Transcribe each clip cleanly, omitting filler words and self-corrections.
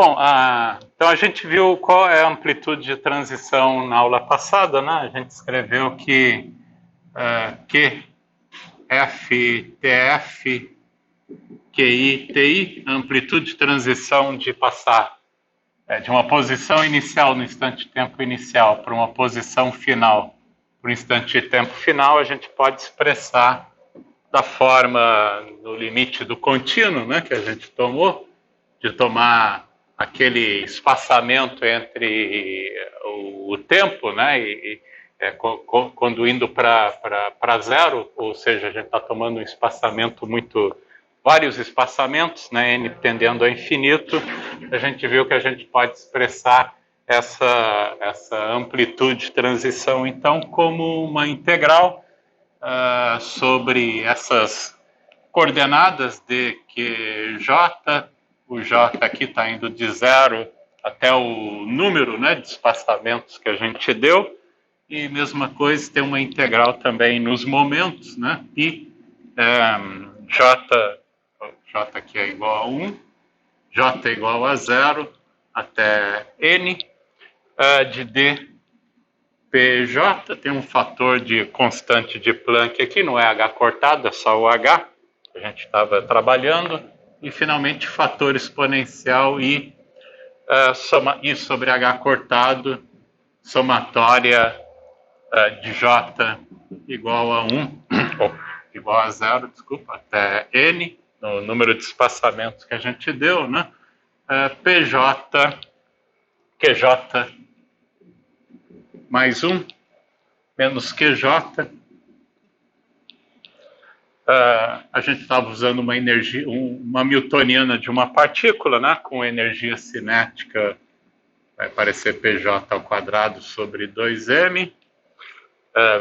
Bom, então a gente viu qual é a amplitude de transição na aula passada, né? A gente escreveu que Q, F, TF, QI, TI, amplitude de transição de passar de uma posição inicial no instante de tempo inicial para uma posição final para o instante de tempo final, a gente pode expressar da forma no limite do contínuo, né, que a gente tomou, de tomar aquele espaçamento entre o tempo, né, quando indo para zero, ou seja, a gente está tomando um espaçamento vários espaçamentos, né, n tendendo a infinito, a gente viu que a gente pode expressar essa amplitude de transição, então, como uma integral sobre essas coordenadas de QJ, o J aqui está indo de zero até o número, né, de espaçamentos que a gente deu, e mesma coisa, tem uma integral também nos momentos, né, e J aqui é igual a 1, J é igual a 0 até N de D PJ, tem um fator de constante de Planck aqui, não é H cortado, é só o H, que a gente estava trabalhando, e finalmente fator exponencial I sobre H cortado, somatória de J igual a 1, ou igual a 0, desculpa, até N, no número de espaçamentos que a gente deu, né? PJ, QJ mais 1, menos QJ. A gente estava usando uma energia, uma newtoniana de uma partícula, né, com energia cinética, vai parecer PJ ao quadrado sobre 2m,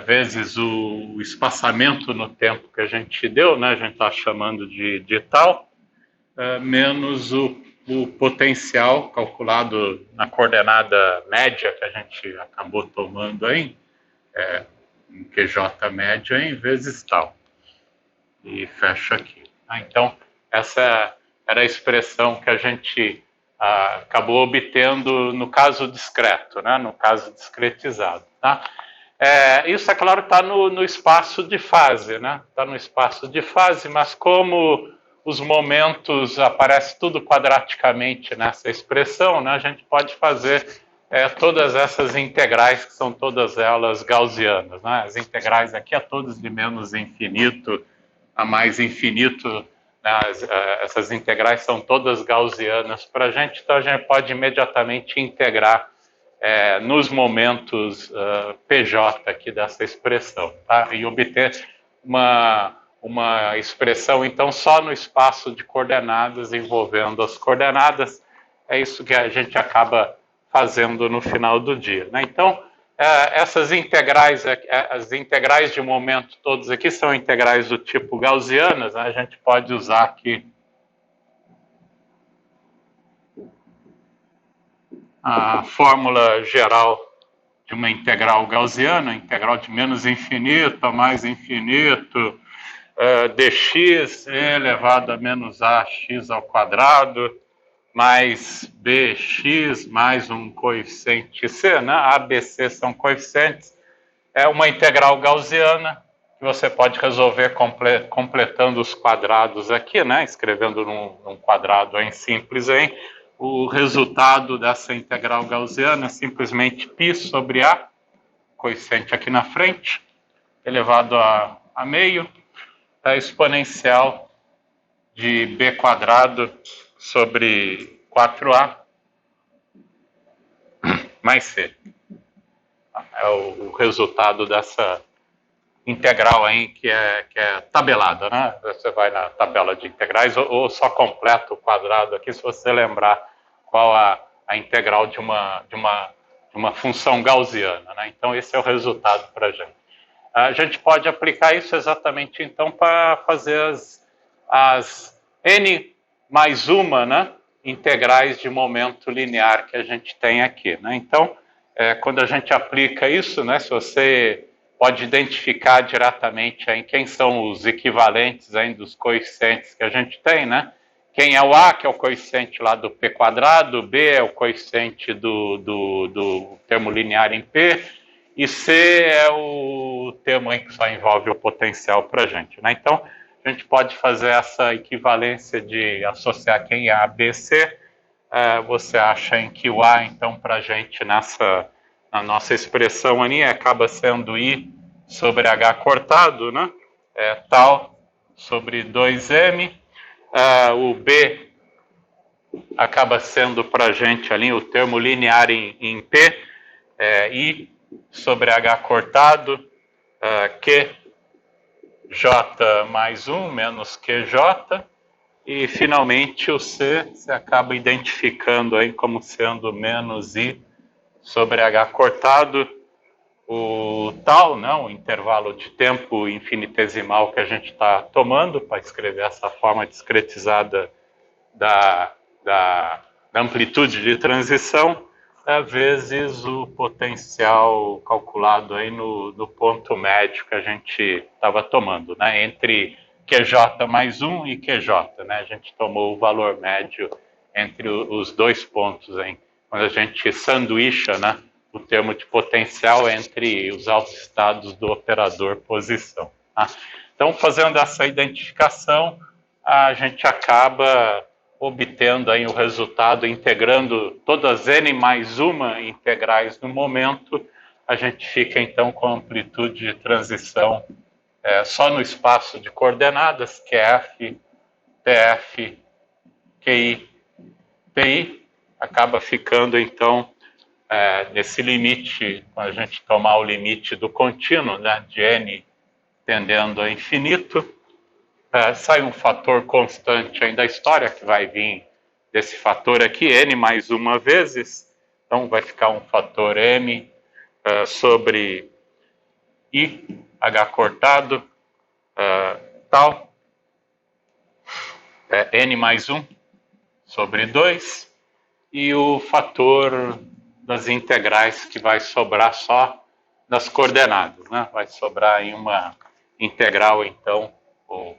vezes o espaçamento no tempo que a gente deu, né, a gente está chamando de tal, menos o potencial calculado na coordenada média que a gente acabou tomando aí, em QJ média em vezes tal. E fecha aqui. Então, essa era a expressão que a gente acabou obtendo no caso discreto, né? No caso discretizado. Tá? Isso, é claro, está no espaço de fase, né? Está no espaço de fase, mas como os momentos aparecem tudo quadraticamente nessa expressão, né? A gente pode fazer todas essas integrais, que são todas elas gaussianas, né? As integrais aqui é todas de menos infinito a mais infinito, né? Essas integrais são todas gaussianas para a gente, então a gente pode imediatamente integrar nos momentos PJ aqui dessa expressão, tá? E obter uma expressão, então, só no espaço de coordenadas, envolvendo as coordenadas. É isso que a gente acaba fazendo no final do dia, né? Então, essas integrais, as integrais de momento todas aqui são integrais do tipo gaussianas, né? A gente pode usar aqui a fórmula geral de uma integral gaussiana, integral de menos infinito a mais infinito, dx elevado a menos ax ao quadrado, mais bx mais um coeficiente c, né? A, b, c são coeficientes. É uma integral gaussiana que você pode resolver completando os quadrados aqui, né? Escrevendo num quadrado em simples aí. O resultado dessa integral gaussiana é simplesmente π sobre a, coeficiente aqui na frente, elevado a meio, exponencial de b quadrado sobre 4a mais c. É o resultado dessa integral aí que é tabelada, né? Você vai na tabela de integrais ou só completa o quadrado aqui se você lembrar qual a integral de uma função gaussiana, né? Então esse é o resultado para a gente. A gente pode aplicar isso exatamente então para fazer as n mais uma, né, integrais de momento linear que a gente tem aqui, né? Então, quando a gente aplica isso, né, se você pode identificar diretamente aí quem são os equivalentes aí dos coeficientes que a gente tem, né? Quem é o A, que é o coeficiente lá do P quadrado, B é o coeficiente do termo linear em P, e C é o termo em que só envolve o potencial para a gente, né? Então, a gente pode fazer essa equivalência de associar quem é A, B, C. Você acha em que o A, então, para a gente, na nossa expressão ali, acaba sendo I sobre H cortado, né? Tal sobre 2M. O B acaba sendo para a gente ali o termo linear em P, I sobre H cortado, QJ mais 1 menos QJ, e finalmente o C você acaba identificando aí como sendo menos I sobre H cortado, o tal, não, o intervalo de tempo infinitesimal que a gente está tomando para escrever essa forma discretizada da, da amplitude de transição, vezes o potencial calculado aí no ponto médio que a gente estava tomando, né? Entre QJ mais 1 e QJ, né? A gente tomou o valor médio entre os dois pontos, hein? Quando a gente sanduícha, né, o termo de potencial entre os autoestados do operador posição. Tá? Então, fazendo essa identificação, a gente acaba obtendo aí o resultado, integrando todas n mais uma integrais no momento, a gente fica então com a amplitude de transição só no espaço de coordenadas, QF, TF, QI, TI, acaba ficando então nesse limite, quando a gente tomar o limite do contínuo, né, de n tendendo a infinito, sai um fator constante aí da história, que vai vir desse fator aqui, n mais uma vezes, então vai ficar um fator m sobre i, h cortado, tal, n mais 1 sobre 2, e o fator das integrais que vai sobrar só das coordenadas, né? Vai sobrar em uma integral, então, o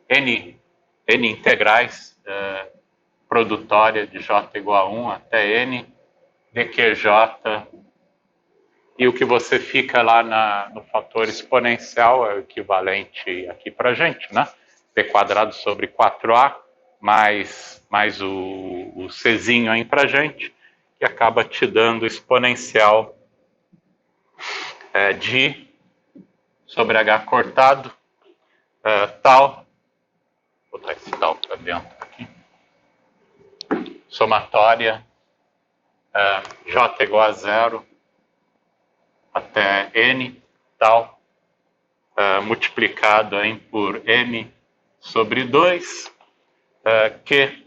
n integrais produtória de j igual a 1 até n, dqj, e o que você fica lá no fator exponencial é o equivalente aqui para a gente, né? p quadrado sobre 4a, mais o czinho aí para a gente, que acaba te dando exponencial de sobre h cortado, tal, vou botar esse tal para dentro aqui, somatória, j igual a 0 até n, tal, multiplicado aí por m sobre 2, qj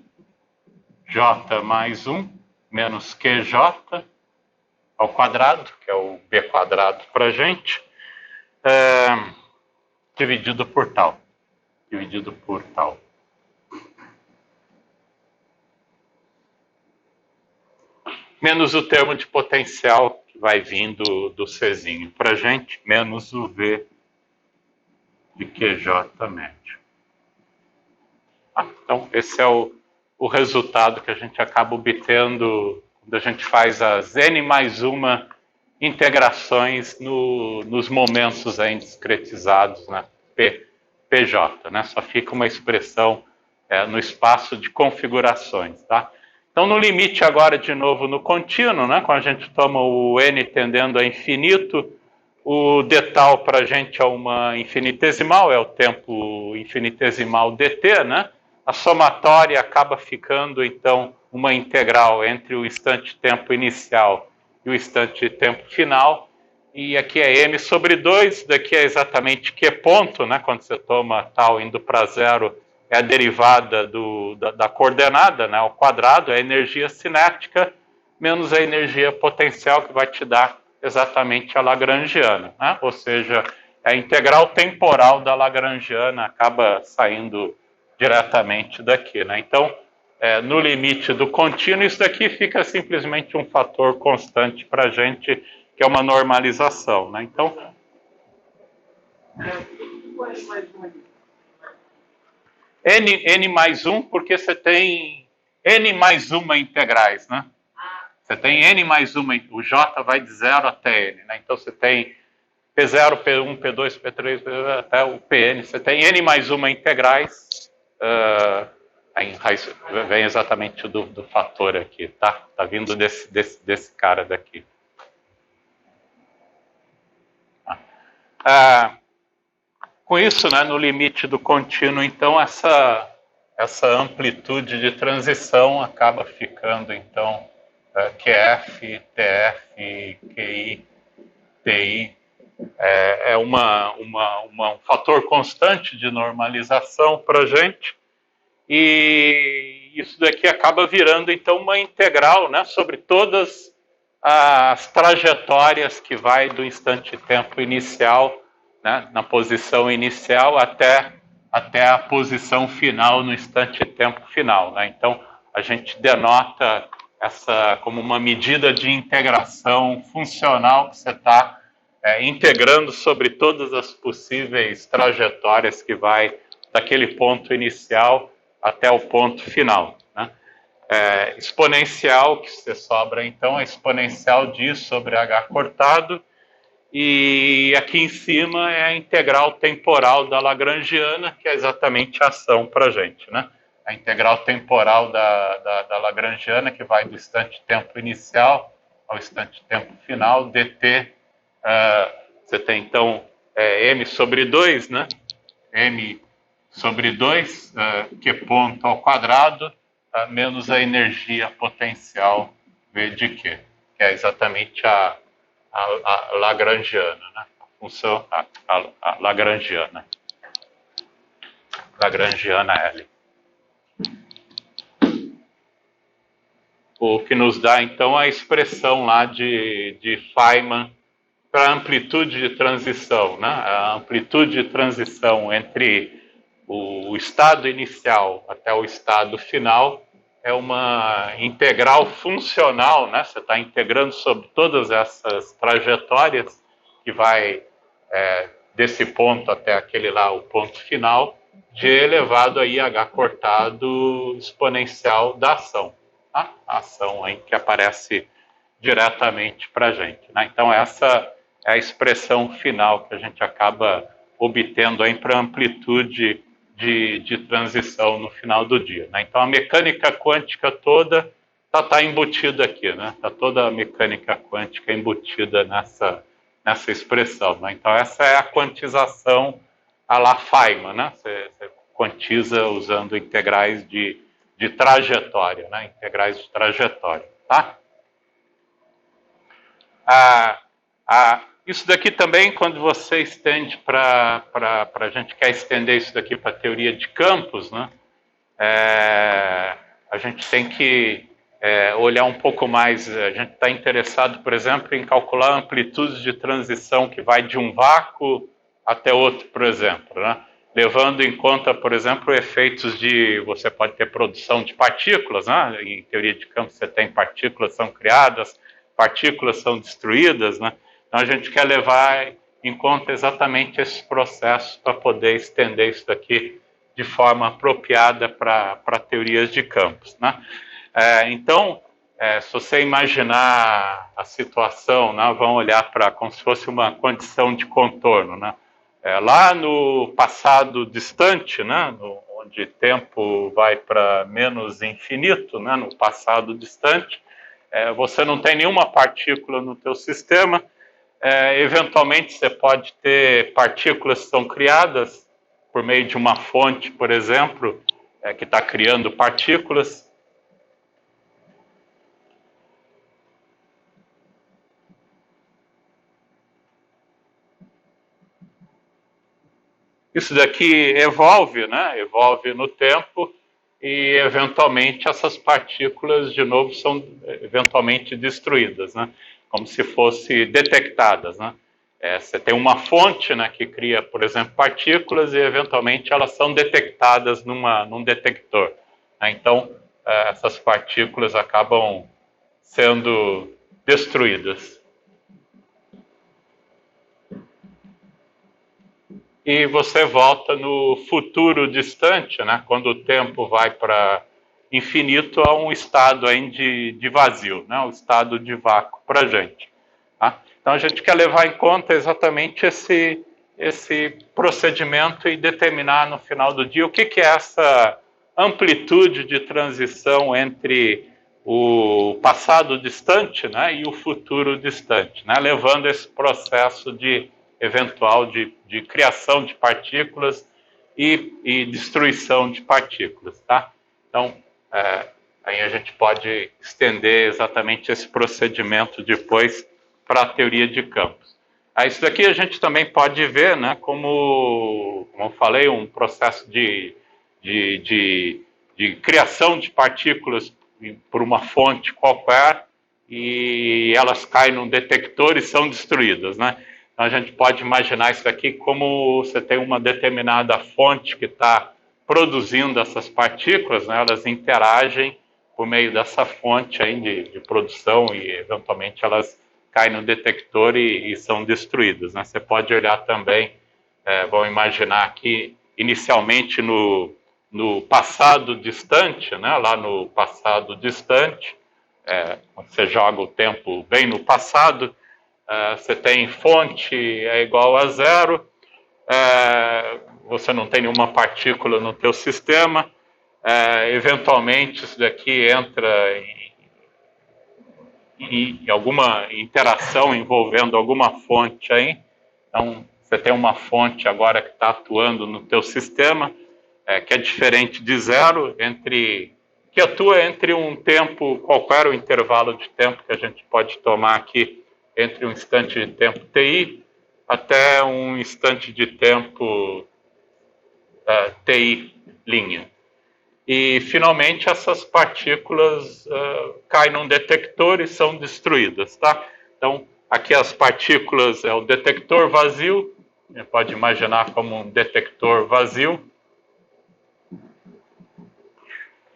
mais 1 menos qj ao quadrado, que é o b quadrado para a gente, dividido por tal. Menos o termo de potencial que vai vindo do Czinho para a gente, menos o V de QJ médio. Então, esse é o resultado que a gente acaba obtendo quando a gente faz as n mais uma integrações nos momentos aí discretizados, né? PJ, né? Só fica uma expressão no espaço de configurações, tá? Então, no limite agora, de novo, no contínuo, né? Quando a gente toma o n tendendo a infinito, o dtal para a gente é uma infinitesimal, é o tempo infinitesimal dt, né? A somatória acaba ficando, então, uma integral entre o instante tempo inicial e o instante tempo final. E aqui é m sobre 2, daqui é exatamente q ponto, né? Quando você toma tal indo para zero, é a derivada da coordenada, né? Ao quadrado, é a energia cinética, menos a energia potencial, que vai te dar exatamente a lagrangiana, né? Ou seja, a integral temporal da lagrangiana acaba saindo diretamente daqui, né? Então, no limite do contínuo, isso daqui fica simplesmente um fator constante para a gente, que é uma normalização, né? Então, N mais 1 porque você tem N mais uma integrais, né? Você tem N mais uma, o J vai de 0 até N, né? Então você tem P0, P1, P2, P3, até o Pn. Você tem N mais uma integrais, vem exatamente do fator aqui, tá? Tá vindo desse cara daqui. Com isso, né, no limite do contínuo, então, essa amplitude de transição acaba ficando, então, QF, TF, QI, TI, é um fator constante de normalização para a gente, e isso daqui acaba virando, então, uma integral, né, sobre todas as trajetórias que vai do instante-tempo inicial, né, na posição inicial, até a posição final, no instante-tempo final, né? Então, a gente denota essa como uma medida de integração funcional que você está integrando sobre todas as possíveis trajetórias que vai daquele ponto inicial até o ponto final, né? Exponencial, que você sobra, então, é exponencial disso sobre h cortado, e aqui em cima é a integral temporal da Lagrangiana, que é exatamente a ação para a gente, né? A integral temporal da Lagrangiana, que vai do instante-tempo inicial ao instante-tempo final, dt, você tem, então, m sobre 2, né? M sobre 2, Q ponto ao quadrado, menos a energia potencial V de Q, que é exatamente a Lagrangiana, né? A função a Lagrangiana. Lagrangiana L. O que nos dá, então, a expressão lá de Feynman para a amplitude de transição, né? A amplitude de transição entre o estado inicial até o estado final é uma integral funcional, né? Você está integrando sobre todas essas trajetórias que vai desse ponto até aquele lá, o ponto final, G elevado aí a H cortado exponencial da ação. Tá? A ação aí que aparece diretamente para a gente, né? Então essa é a expressão final que a gente acaba obtendo aí para amplitude de transição no final do dia, né? Então a mecânica quântica toda está embutida aqui, né? Está toda a mecânica quântica embutida nessa expressão, né? Então essa é a quantização à la Feynman, né? Você quantiza usando integrais de trajetória, né? Integrais de trajetória, tá? Isso daqui também, quando você estende a gente quer estender isso daqui para a teoria de campos, né? A gente tem que olhar um pouco mais, a gente está interessado, por exemplo, em calcular amplitudes de transição que vai de um vácuo até outro, por exemplo, né? Levando em conta, por exemplo, efeitos você pode ter produção de partículas, né? Em teoria de campos você tem partículas que são criadas, partículas são destruídas, né? Então a gente quer levar em conta exatamente esses processos para poder estender isso daqui de forma apropriada para teorias de campos, né? Então, se você imaginar a situação, né, vamos olhar para como se fosse uma condição de contorno, né? Lá no passado distante, né, onde tempo vai para menos infinito, né, no passado distante, você não tem nenhuma partícula no teu sistema. Eventualmente você pode ter partículas que são criadas por meio de uma fonte, por exemplo, que está criando partículas. Isso daqui evolve, né? Evolve no tempo e, eventualmente, essas partículas, de novo, são eventualmente destruídas, né? Como se fossem detectadas, né? Você tem uma fonte, né, que cria, por exemplo, partículas e, eventualmente, elas são detectadas num detector, né? Então, essas partículas acabam sendo destruídas. e você volta no futuro distante, né, quando o tempo vai para infinito, a um estado aí de vazio, né, um estado de vácuo para a gente. Tá? Então a gente quer levar em conta exatamente esse procedimento e determinar no final do dia o que é essa amplitude de transição entre o passado distante, né, e o futuro distante, né, levando esse processo de eventual de criação de partículas e destruição de partículas. Tá? Então, aí a gente pode estender exatamente esse procedimento depois para a teoria de campos. Isso daqui a gente também pode ver, né, como eu falei, um processo de criação de partículas por uma fonte qualquer e elas caem num detector e são destruídas, né? Então a gente pode imaginar isso aqui como você tem uma determinada fonte que está produzindo essas partículas, né? Elas interagem por meio dessa fonte aí de produção e eventualmente elas caem no detector e são destruídas, né? Você pode olhar também, vamos imaginar aqui inicialmente no passado distante, né? Lá no passado distante, você joga o tempo bem no passado, você tem fonte é igual a zero, você não tem nenhuma partícula no teu sistema, eventualmente isso daqui entra em alguma interação envolvendo alguma fonte aí, então você tem uma fonte agora que está atuando no teu sistema, que é diferente de zero, que atua entre um tempo, qualquer o intervalo de tempo que a gente pode tomar aqui, entre um instante de tempo TI até um instante de tempo TI linha. E, finalmente, essas partículas caem num detector e são destruídas, tá? Então, aqui as partículas é o detector vazio, você pode imaginar como um detector vazio.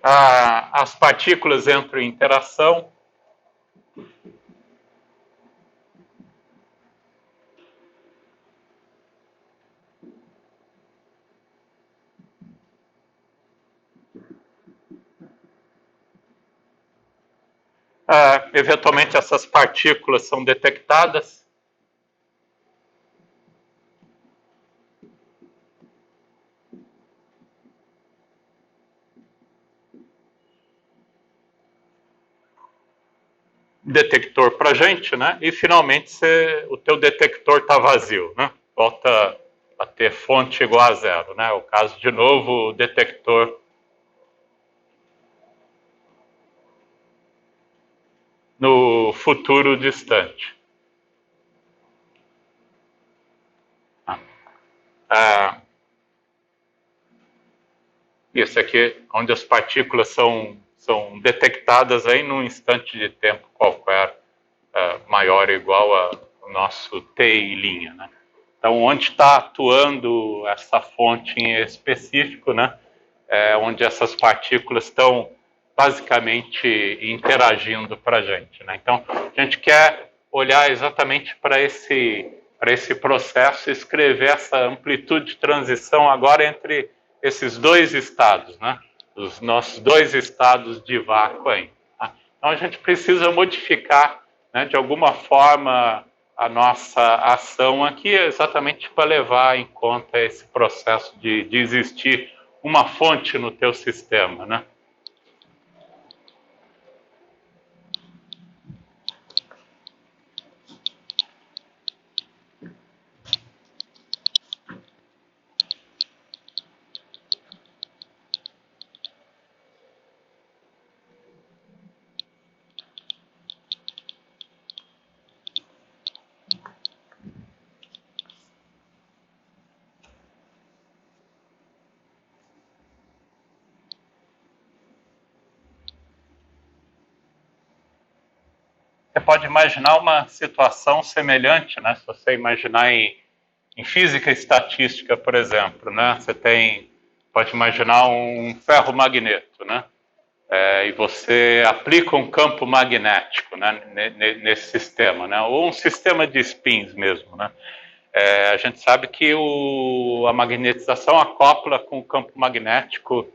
As partículas entram em interação. Eventualmente essas partículas são detectadas. Detector para a gente, né? E finalmente o teu detector está vazio, né? Volta a ter fonte igual a zero, né? O caso de novo, o detector no futuro distante. Isso aqui, onde as partículas são detectadas aí num instante de tempo qualquer, maior ou igual ao nosso TI linha, né? Então, onde está atuando essa fonte em específico, né? Onde essas partículas estão basicamente interagindo para a gente, né? Então, a gente quer olhar exatamente para esse processo e escrever essa amplitude de transição agora entre esses dois estados, né? Os nossos dois estados de vácuo aí. Tá? Então, a gente precisa modificar, né, de alguma forma a nossa ação aqui, exatamente para levar em conta esse processo de existir uma fonte no teu sistema, né? Você pode imaginar uma situação semelhante, né? Se você imaginar em física estatística, por exemplo, né? Você pode imaginar um ferro-magneto, né? E você aplica um campo magnético, né, nesse sistema, né? Ou um sistema de spins mesmo, né? A gente sabe que a magnetização acopla com o campo magnético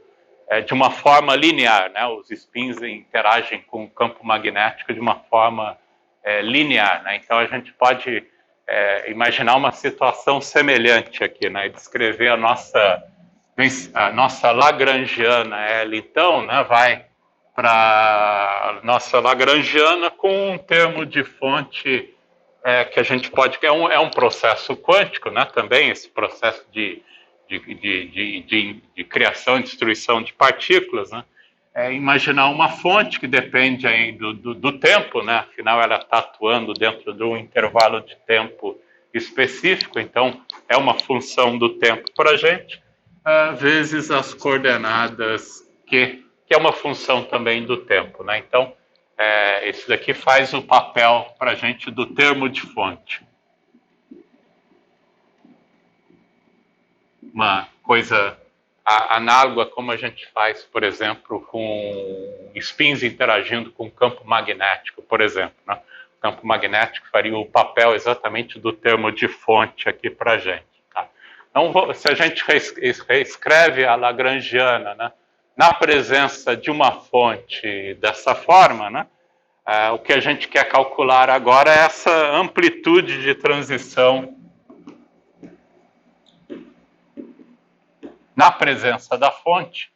de uma forma linear, né? Os spins interagem com o campo magnético de uma forma linear, né? Então a gente pode imaginar uma situação semelhante aqui, né? Descrever a nossa lagrangiana L, então, né? Vai para a nossa lagrangiana com um termo de fonte que a gente pode... É um processo quântico, né? Também esse processo de criação e destruição de partículas, né? Imaginar uma fonte que depende aí do tempo, né? Afinal, ela está atuando dentro de um intervalo de tempo específico, então é uma função do tempo para a gente, vezes as coordenadas que é uma função também do tempo, né? Então, esse daqui faz o papel para a gente do termo de fonte. Uma coisa análoga como a gente faz, por exemplo, com spins interagindo com o campo magnético, por exemplo, né? O campo magnético faria o papel exatamente do termo de fonte aqui para a gente. Tá? Então, se a gente reescreve a lagrangiana, né, na presença de uma fonte dessa forma, né, o que a gente quer calcular agora é essa amplitude de transição na presença da fonte.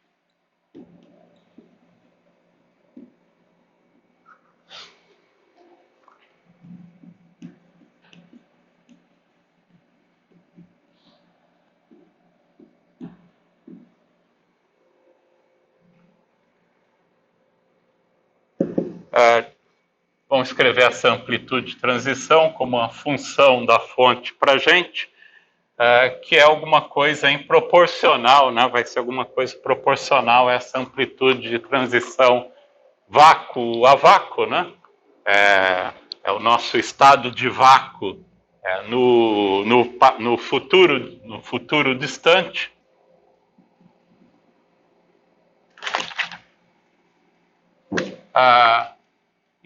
Vamos escrever essa amplitude de transição como uma função da fonte para a gente, que é alguma coisa em proporcional, né? Vai ser alguma coisa proporcional a essa amplitude de transição vácuo a vácuo, né? É o nosso estado de vácuo no futuro distante.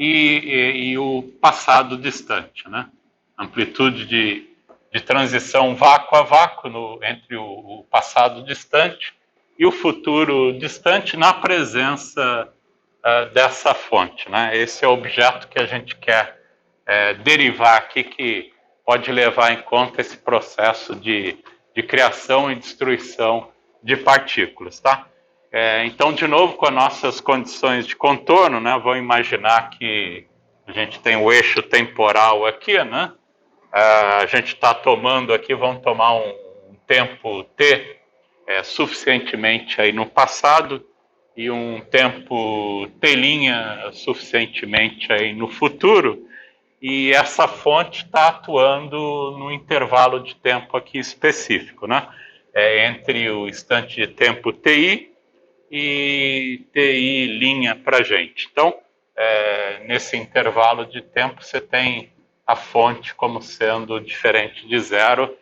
E o passado distante, né? Amplitude de transição vácuo a vácuo entre o passado distante e o futuro distante na presença dessa fonte, né? Esse é o objeto que a gente quer derivar aqui, que pode levar em conta esse processo de criação e destruição de partículas, tá? Então, de novo, com as nossas condições de contorno, né? Vamos imaginar que a gente tem o eixo temporal aqui, né? A gente está tomando aqui, vamos tomar um tempo t suficientemente aí no passado e um tempo t' suficientemente aí no futuro, e essa fonte está atuando no intervalo de tempo aqui específico, né? Entre o instante de tempo ti e ti' para a gente. Então, nesse intervalo de tempo, você tem a fonte como sendo diferente de zero,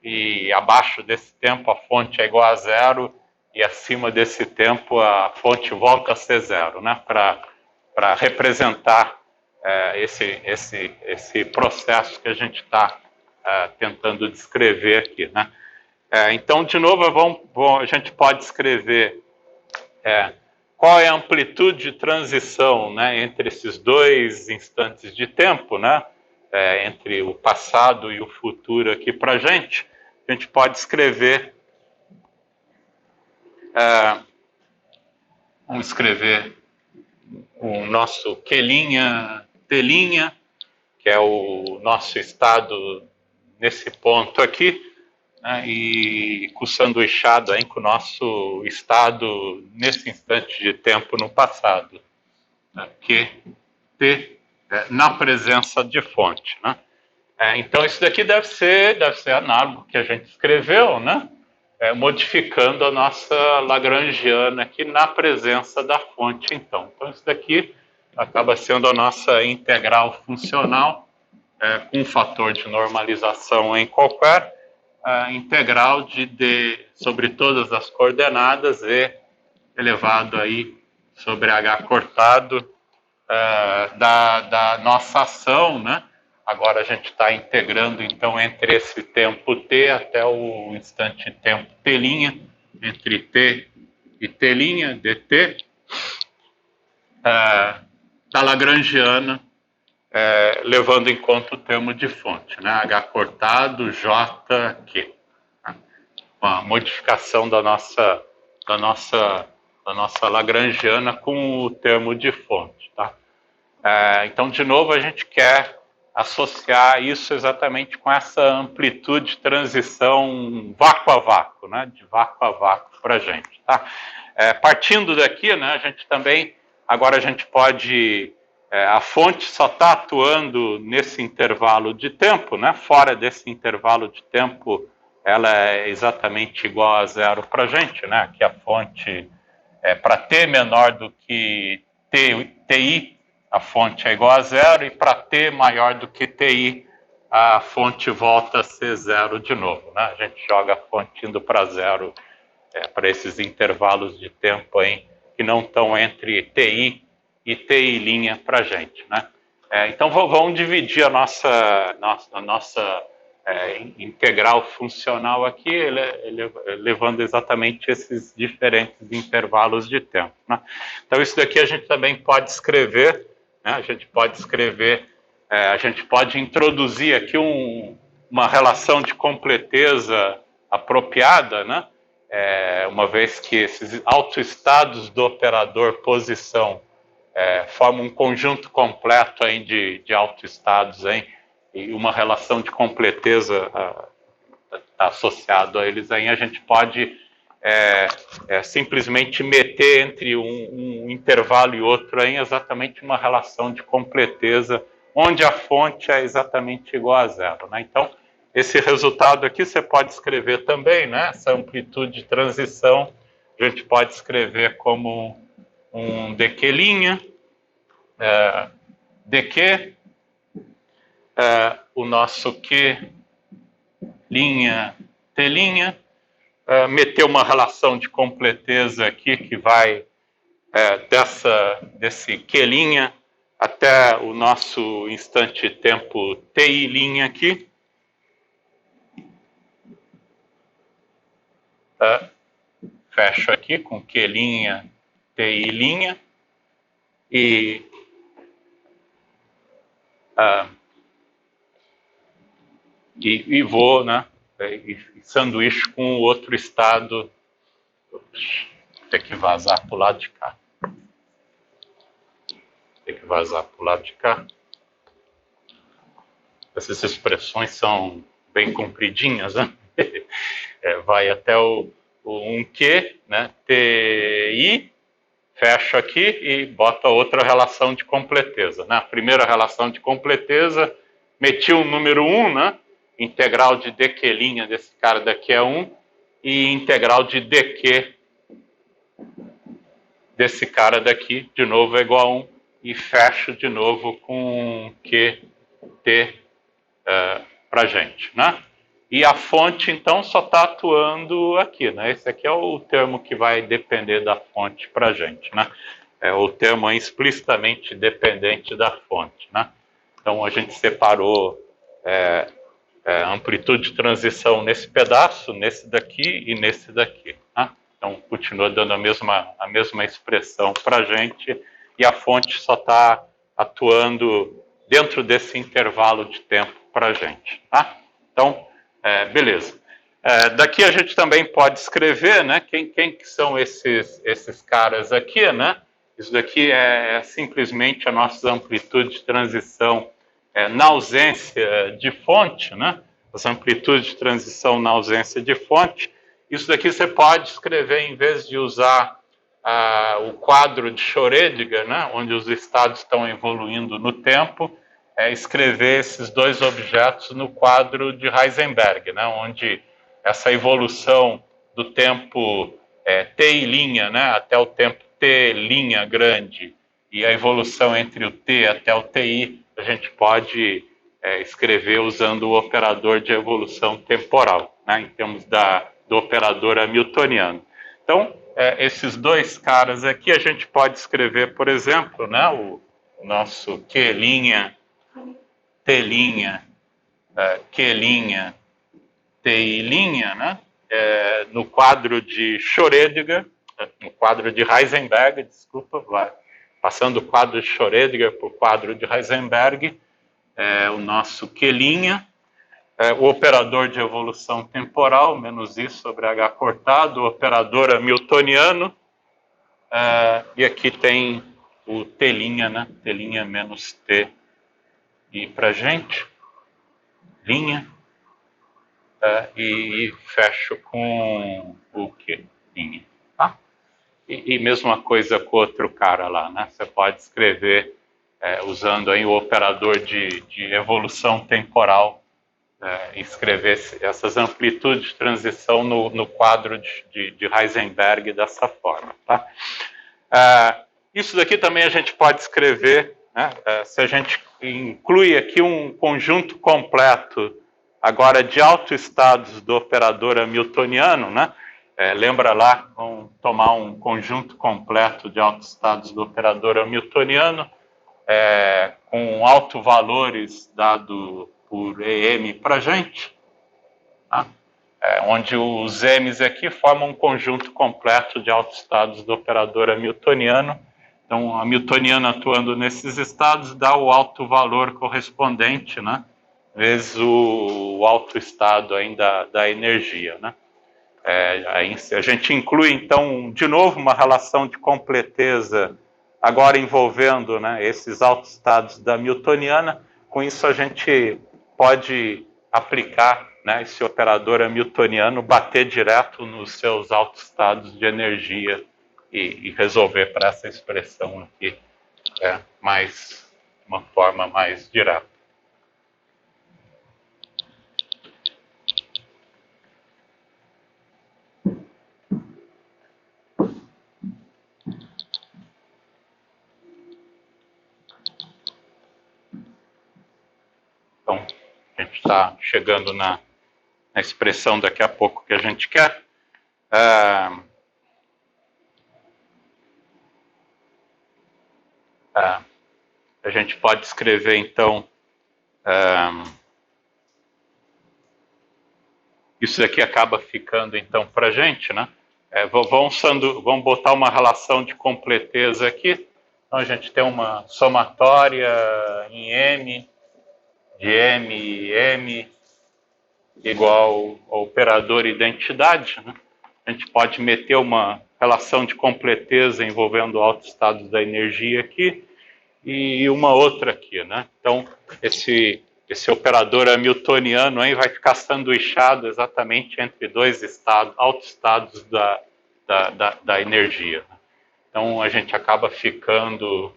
e abaixo desse tempo a fonte é igual a zero, e acima desse tempo a fonte volta a ser zero, né? Para representar esse processo que a gente está tentando descrever aqui, né? Então, de novo, a gente pode escrever qual é a amplitude de transição, né, entre esses dois instantes de tempo, né, entre o passado e o futuro aqui para a gente. A gente pode escrever, vamos escrever o nosso Q', T', que é o nosso estado nesse ponto aqui, né, e sanduichado aí com o nosso estado nesse instante de tempo no passado, né, que na presença de fonte, né? Então isso daqui deve ser análogo que a gente escreveu, né? Modificando a nossa lagrangiana aqui na presença da fonte, então isso daqui acaba sendo a nossa integral funcional com um fator de normalização em qualquer integral sobre todas as coordenadas e elevado aí sobre h cortado da nossa ação, né? Agora a gente está integrando, então, entre esse tempo t até o instante tempo t', entre t e t', dt, da Lagrangiana, levando em conta o termo de fonte, né? H cortado, J, Q. Uma modificação da nossa Lagrangiana com o termo de fonte, tá? Então, de novo, a gente quer associar isso exatamente com essa amplitude de transição vácuo a vácuo, né? De vácuo a vácuo para a gente, tá? Partindo daqui, né, a gente também, agora a gente pode, a fonte só está atuando nesse intervalo de tempo, né? Fora desse intervalo de tempo, ela é exatamente igual a zero para a gente, né? Aqui a fonte, para t menor do que ti, a fonte é igual a zero, e para t maior do que ti, a fonte volta a ser zero de novo, né? A gente joga a fonte indo para zero para esses intervalos de tempo aí, que não estão entre ti e ti' para a gente, né? Então vamos dividir a nossa integral funcional aqui, levando exatamente esses diferentes intervalos de tempo, né? Então isso daqui a gente também pode escrever, né? A gente pode introduzir aqui uma relação de completeza apropriada, né? Uma vez que esses autoestados do operador posição formam um conjunto completo aí de autoestados aí, e uma relação de completeza associado a eles aí, a gente pode simplesmente meter entre um intervalo e outro aí exatamente uma relação de completeza, onde a fonte é exatamente igual a zero, né? Então, esse resultado aqui você pode escrever também, né? Essa amplitude de transição, a gente pode escrever como um dq', dq, o nosso q', t', meter uma relação de completeza aqui que vai desse q' até o nosso instante tempo ti' aqui. Fecho aqui com q', ti' e vou, né, sanduíche com o outro estado. Vou ter que vazar para o lado de cá. Essas expressões são bem compridinhas, né? Vai até o 1Q, né? TI, fecho aqui e boto a outra relação de completeza, né? A primeira relação de completeza, meti o número 1, né? Integral de dq' desse cara daqui é 1, e integral de dq desse cara daqui, de novo, é igual a 1, e fecho de novo com QT para a gente, né? E a fonte, então, só está atuando aqui, né? Esse aqui é o termo que vai depender da fonte para a gente, né? É o termo explicitamente dependente da fonte, né? Então, a gente separou amplitude de transição nesse pedaço, nesse daqui e nesse daqui, né? Então, continua dando a mesma expressão para a gente, e a fonte só está atuando dentro desse intervalo de tempo para a gente, tá? Então, beleza. Daqui a gente também pode escrever, né? Quem que são esses caras aqui, né? Isso daqui é simplesmente a nossa amplitude de transição na ausência de fonte, né? Essa amplitude de transição na ausência de fonte. Isso daqui você pode escrever, em vez de usar o quadro de Schrödinger, né? Onde os estados estão evoluindo no tempo, escrever esses dois objetos no quadro de Heisenberg, né? Onde essa evolução do tempo t', né? Até o tempo t' grande, e a evolução entre o t até o ti, a gente pode escrever usando o operador de evolução temporal, né? Em termos do operador hamiltoniano. Então, esses dois caras aqui a gente pode escrever, por exemplo, né? O nosso q', T', Q', Ti', né? No quadro de Schrödinger, no quadro de Heisenberg, desculpa, passando o quadro de Schrödinger para o quadro de Heisenberg, o nosso Q', o operador de evolução temporal, menos I sobre H cortado, o operador hamiltoniano, e aqui tem o T', né? T' menos T. E para gente, linha, e fecho com o Q, linha, tá? E mesma coisa com outro cara lá, né? Você pode escrever usando aí o operador de evolução temporal, escrever essas amplitudes de transição no quadro de Heisenberg dessa forma, tá? Isso daqui também a gente pode escrever, né? Se a gente inclui aqui um conjunto completo agora de autoestados do operador hamiltoniano, né? Lembra lá, vamos tomar um conjunto completo de autoestados do operador hamiltoniano, com autovalores dado por EM para a gente, tá? Onde os M's aqui formam um conjunto completo de autoestados do operador hamiltoniano. Então, o hamiltoniano atuando nesses estados dá o autovalor correspondente, né? Vezes o autoestado ainda da energia, né? Aí a gente inclui, então, de novo, uma relação de completeza, agora envolvendo, né, esses autoestados da hamiltoniana. Com isso, a gente pode aplicar, né, esse operador hamiltoniano, bater direto nos seus autoestados de energia e resolver para essa expressão aqui, uma forma mais direta. Então, a gente está chegando na expressão daqui a pouco que a gente quer. A gente pode escrever, então, isso aqui acaba ficando, então, para a gente, né? Vamos botar uma relação de completeza aqui. Então, a gente tem uma somatória em M, de M e M, igual ao operador identidade, né? A gente pode meter uma relação de completeza envolvendo autoestados da energia aqui e uma outra aqui, né? Então, esse operador hamiltoniano aí vai ficar sanduichado exatamente entre dois autoestados da energia. Então, a gente acaba ficando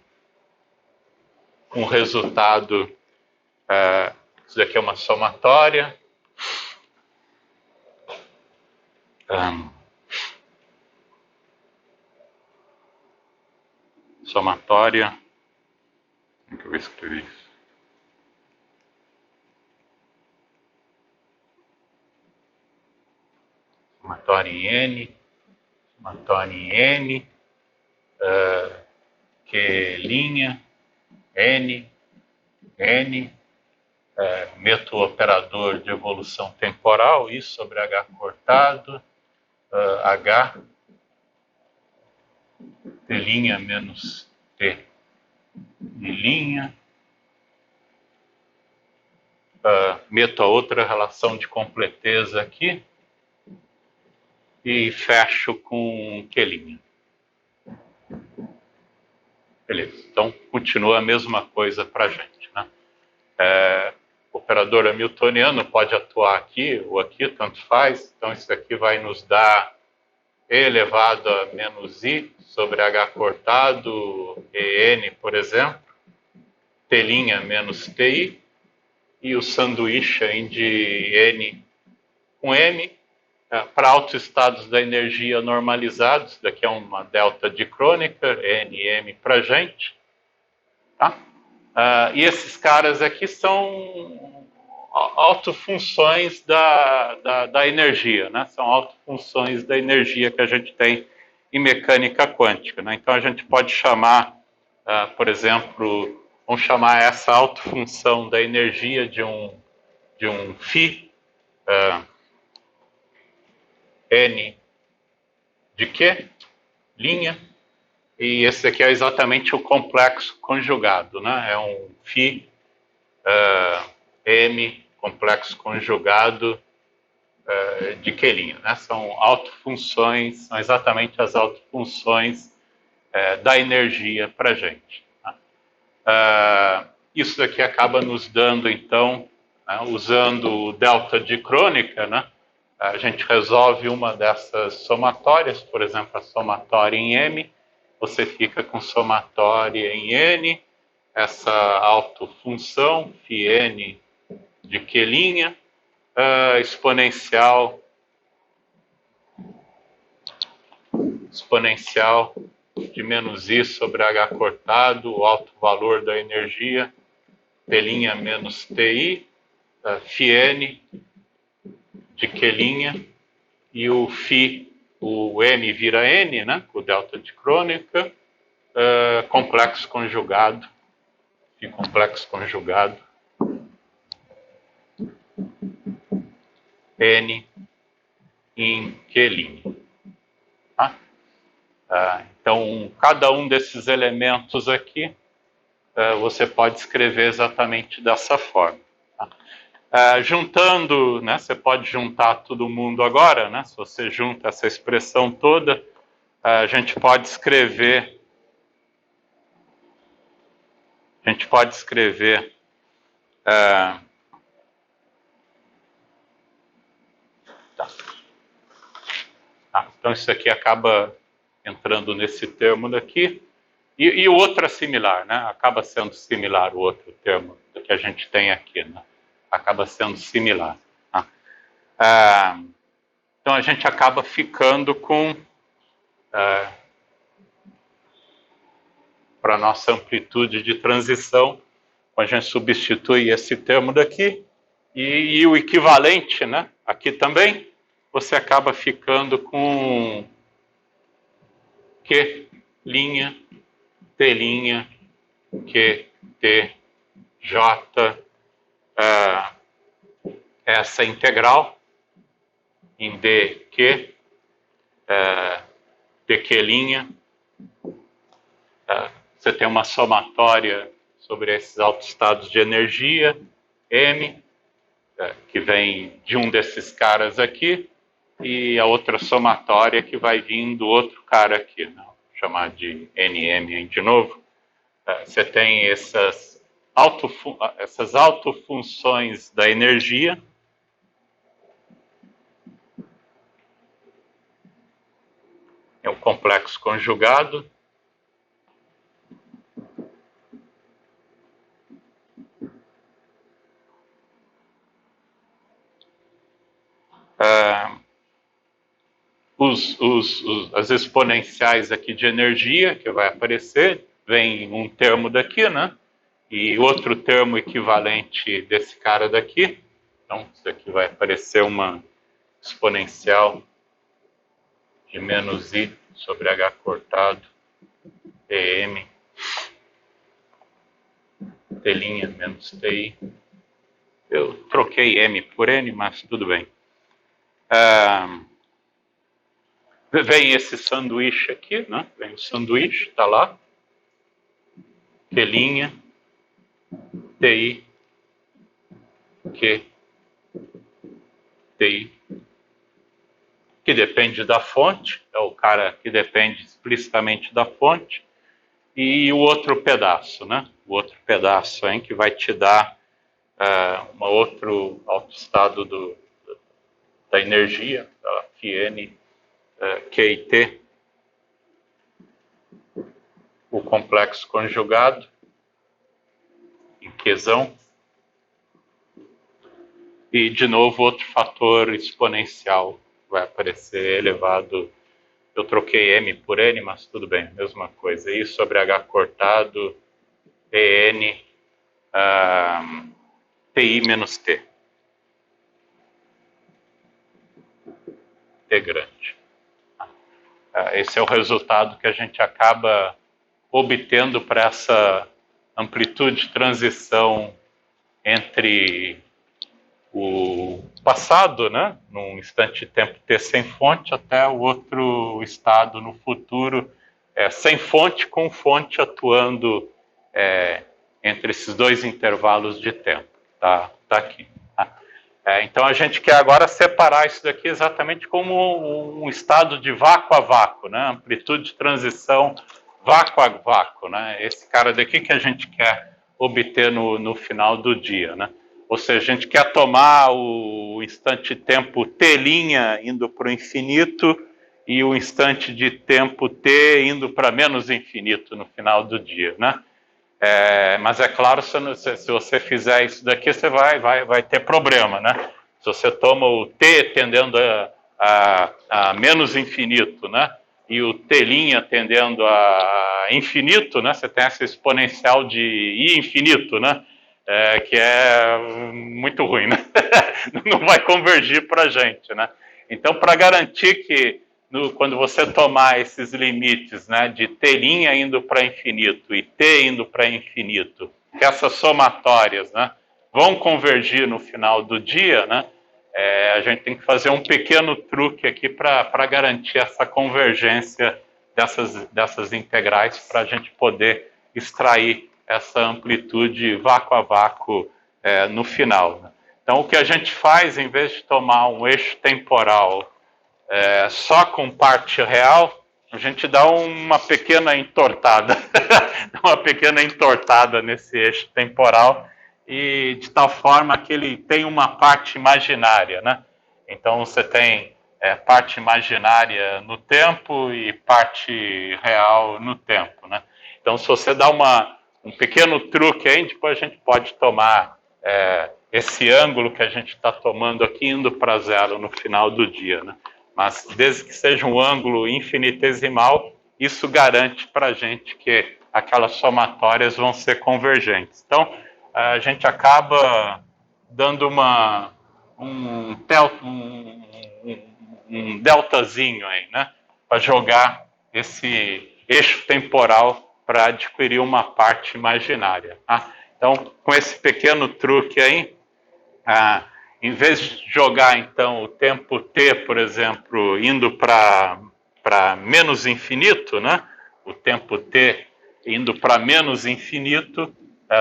com um resultado, isso daqui é uma somatória, somatória, como que eu vou escrever isso? Somatória em N, somatória em N, Q', N, N, meto o operador de evolução temporal, I sobre H cortado, H, T' menos T de linha, meto a outra relação de completeza aqui e fecho com Q'. Beleza, então continua a mesma coisa para a gente, né? O operador hamiltoniano pode atuar aqui ou aqui, tanto faz. Então isso aqui vai nos dar E elevado a menos I sobre H cortado, EN, por exemplo, T' menos TI, e o sanduíche de N com M, para autoestados da energia normalizados, daqui é uma delta de Kronecker, NM para a gente, tá? E esses caras aqui são autofunções da energia, né? São autofunções da energia que a gente tem em mecânica quântica, né? Então a gente pode chamar, por exemplo, vamos chamar essa autofunção da energia de um φ n de Q, linha, e esse aqui é exatamente o complexo conjugado, né? É um φ m complexo conjugado de Q', né? São autofunções, são exatamente as autofunções da energia para a gente. Tá? Isso daqui acaba nos dando, então, né, usando o delta de crônica, né? A gente resolve uma dessas somatórias, por exemplo, a somatória em M, você fica com somatória em N, essa autofunção, φn de Q', exponencial de menos I sobre H cortado, o alto valor da energia, P' menos TI, φn de Q', e o φ, o M vira N, né, com o delta de crônica, complexo conjugado, φ complexo conjugado, N em Q'. Tá? Então, cada um desses elementos aqui, você pode escrever exatamente dessa forma. Tá? Juntando, né, você pode juntar todo mundo agora, né, se você junta essa expressão toda, a gente pode escrever então isso aqui acaba entrando nesse termo daqui, e o outro é similar, né? Acaba sendo similar o outro termo que a gente tem aqui, né? Acaba sendo similar. Tá? Então a gente acaba ficando com, para a nossa amplitude de transição, a gente substitui esse termo daqui, e o equivalente, né? Aqui também, você acaba ficando com Q', T', Q, T, J, essa integral em dq, dq', você tem uma somatória sobre esses altos estados de energia, M, que vem de um desses caras aqui, e a outra somatória que vai vir do outro cara aqui, né? Vou chamar de NM de novo. Você tem essas autofunções da energia, é o complexo conjugado, as exponenciais aqui de energia que vai aparecer, vem um termo daqui, né? E outro termo equivalente desse cara daqui. Então, isso aqui vai aparecer uma exponencial de menos I sobre H cortado, Tm, T' menos Ti. Eu troquei M por N, mas tudo bem. Vem esse sanduíche aqui, né? Vem o sanduíche, está lá. T', Ti, Q, Ti, que depende da fonte, é o cara que depende explicitamente da fonte, e o outro pedaço, né? O outro pedaço aí que vai te dar um outro autoestado da energia, da Fn, Q e T, o complexo conjugado, em Qzão, e de novo outro fator exponencial vai aparecer elevado. Eu troquei M por N, mas tudo bem, mesma coisa. I sobre H cortado, EN, TI menos T. T grande. Esse é o resultado que a gente acaba obtendo para essa amplitude de transição entre o passado, né, num instante de tempo t sem fonte, até o outro estado no futuro, sem fonte, com fonte atuando entre esses dois intervalos de tempo. Tá aqui. Então a gente quer agora separar isso daqui exatamente como um estado de vácuo a vácuo, né? Amplitude de transição vácuo a vácuo, né? Esse cara daqui que a gente quer obter no final do dia, né? Ou seja, a gente quer tomar o instante de tempo t' indo para o infinito e o instante de tempo t indo para menos infinito no final do dia, né? Mas é claro, se você fizer isso daqui, você vai ter problema, né? Se você toma o t tendendo a menos infinito, né? E o t' tendendo a infinito, né? Você tem essa exponencial de i infinito, né? Que é muito ruim, né? Não vai convergir para a gente, né? Então, para garantir que quando você tomar esses limites, né, de t' indo para infinito e t indo para infinito, que essas somatórias, né, vão convergir no final do dia, né, a gente tem que fazer um pequeno truque aqui para garantir essa convergência dessas integrais para a gente poder extrair essa amplitude vácuo a vácuo no final, né? Então, o que a gente faz, em vez de tomar um eixo temporal só com parte real, a gente dá uma pequena entortada, uma pequena entortada nesse eixo temporal, e de tal forma que ele tem uma parte imaginária, né? Então você tem parte imaginária no tempo e parte real no tempo, né? Então se você dá um pequeno truque aí, depois a gente pode tomar esse ângulo que a gente está tomando aqui indo para zero no final do dia, né? Mas desde que seja um ângulo infinitesimal, isso garante para a gente que aquelas somatórias vão ser convergentes. Então, a gente acaba dando um deltazinho aí, né? Para jogar esse eixo temporal para adquirir uma parte imaginária. Tá? Então, com esse pequeno truque aí, em vez de jogar, então, o tempo t, por exemplo, indo para menos infinito, né? O tempo t indo para menos infinito,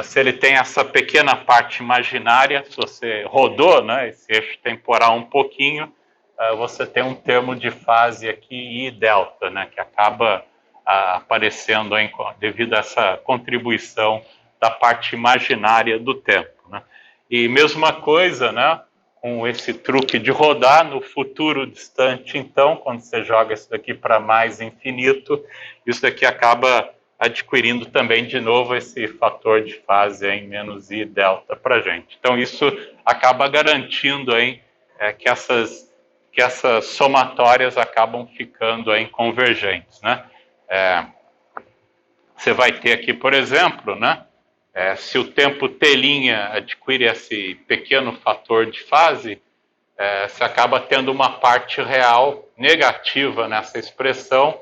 se ele tem essa pequena parte imaginária, se você rodou, né, esse eixo temporal um pouquinho, você tem um termo de fase aqui, I delta, né, que acaba aparecendo devido a essa contribuição da parte imaginária do tempo, né? E mesma coisa, né, com esse truque de rodar no futuro distante, então, quando você joga isso daqui para mais infinito, isso daqui acaba adquirindo também, de novo, esse fator de fase em menos I delta para a gente. Então, isso acaba garantindo aí, que essas somatórias acabam ficando aí convergentes, né? Você vai ter aqui, por exemplo, né? Se o tempo t' adquire esse pequeno fator de fase, você acaba tendo uma parte real negativa nessa expressão,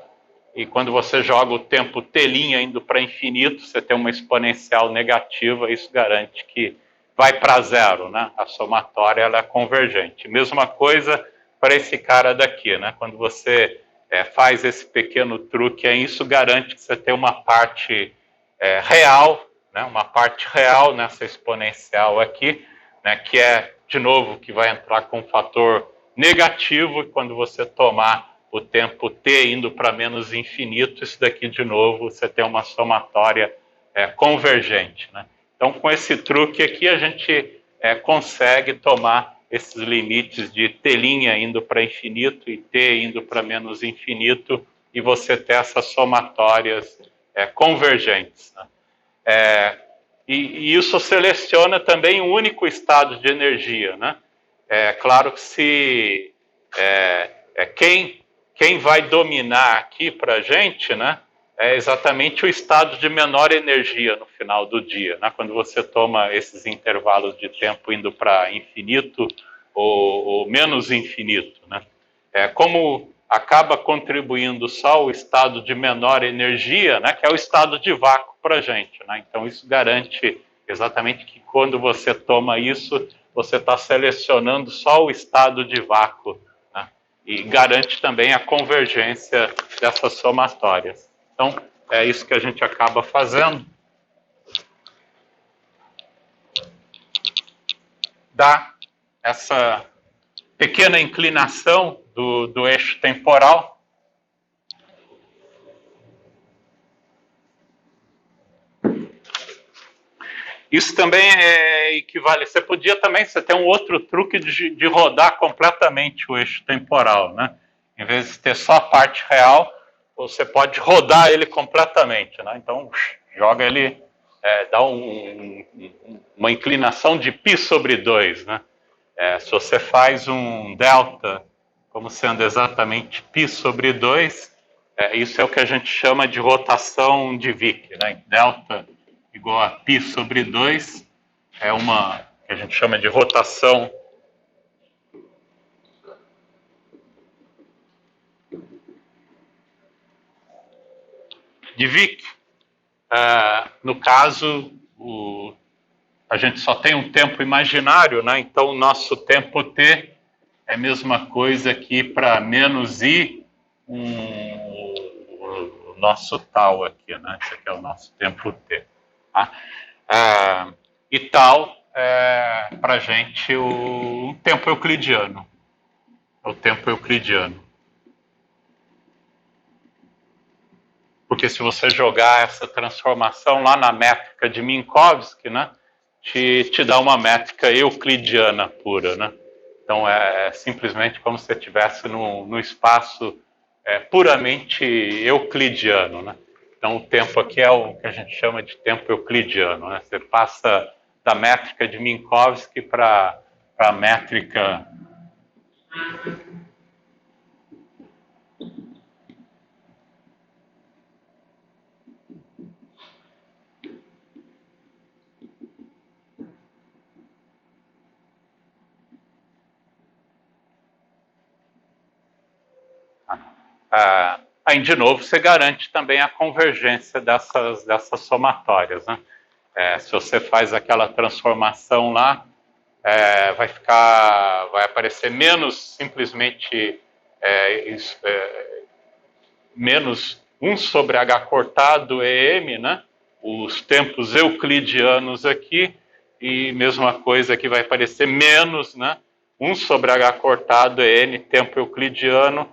e quando você joga o tempo t' indo para infinito, você tem uma exponencial negativa, isso garante que vai para zero, né? A somatória ela é convergente. Mesma coisa para esse cara daqui, né? Quando você faz esse pequeno truque, isso garante que você tem uma parte real, né? Uma parte real nessa exponencial aqui, né? Que de novo, que vai entrar com um fator negativo, e quando você tomar o tempo t indo para menos infinito, isso daqui, de novo, você tem uma somatória convergente, né? Então, com esse truque aqui, a gente consegue tomar esses limites de t' indo para infinito e t indo para menos infinito, e você ter essas somatórias convergentes, né? E isso seleciona também um único estado de energia, né? Claro que quem vai dominar aqui para a gente, né, é exatamente o estado de menor energia no final do dia, né? Quando você toma esses intervalos de tempo indo para infinito ou menos infinito, né? Como acaba contribuindo só o estado de menor energia, né, que é o estado de vácuo para a gente. Né? Então, isso garante exatamente que quando você toma isso, você está selecionando só o estado de vácuo, né? E garante também a convergência dessas somatórias. Então, é isso que a gente acaba fazendo. Dá essa pequena inclinação do eixo temporal. Isso também equivale. Você podia também, você tem um outro truque de rodar completamente o eixo temporal, né? Em vez de ter só a parte real, você pode rodar ele completamente, né? Então, joga ele, dá uma inclinação de π sobre 2, né? Se você faz um delta como sendo exatamente π sobre 2, isso é o que a gente chama de rotação de Wick, né? Delta igual a π sobre 2 é uma que a gente chama de rotação de Wick. No caso, a gente só tem um tempo imaginário, né? Então o nosso tempo t é a mesma coisa que para menos i, o nosso tal aqui, né? Esse aqui é o nosso tempo t. Tá? E tal é para a gente o tempo euclidiano. É o tempo euclidiano. Porque se você jogar essa transformação lá na métrica de Minkowski, né? Te dá uma métrica euclidiana pura, né? Então é simplesmente como se você estivesse no espaço puramente euclidiano, né? Então o tempo aqui é o que a gente chama de tempo euclidiano, né? Você passa da métrica de Minkowski para a métrica aí, de novo, você garante também a convergência dessas somatórias, né? Se você faz aquela transformação lá, vai aparecer menos simplesmente menos 1 sobre h cortado EM, né? Os tempos euclidianos aqui, e mesma coisa que vai aparecer menos, né? 1 sobre h cortado EN, tempo euclidiano.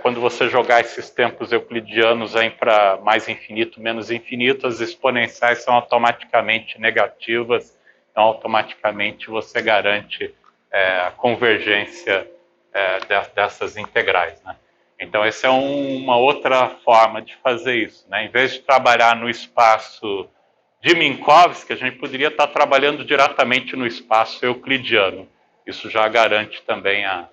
Quando você jogar esses tempos euclidianos aí para mais infinito, menos infinito, as exponenciais são automaticamente negativas, então automaticamente você garante a convergência dessas integrais, né? Então essa é uma outra forma de fazer isso, né? Em vez de trabalhar no espaço de Minkowski, a gente poderia estar trabalhando diretamente no espaço euclidiano. Isso já garante também a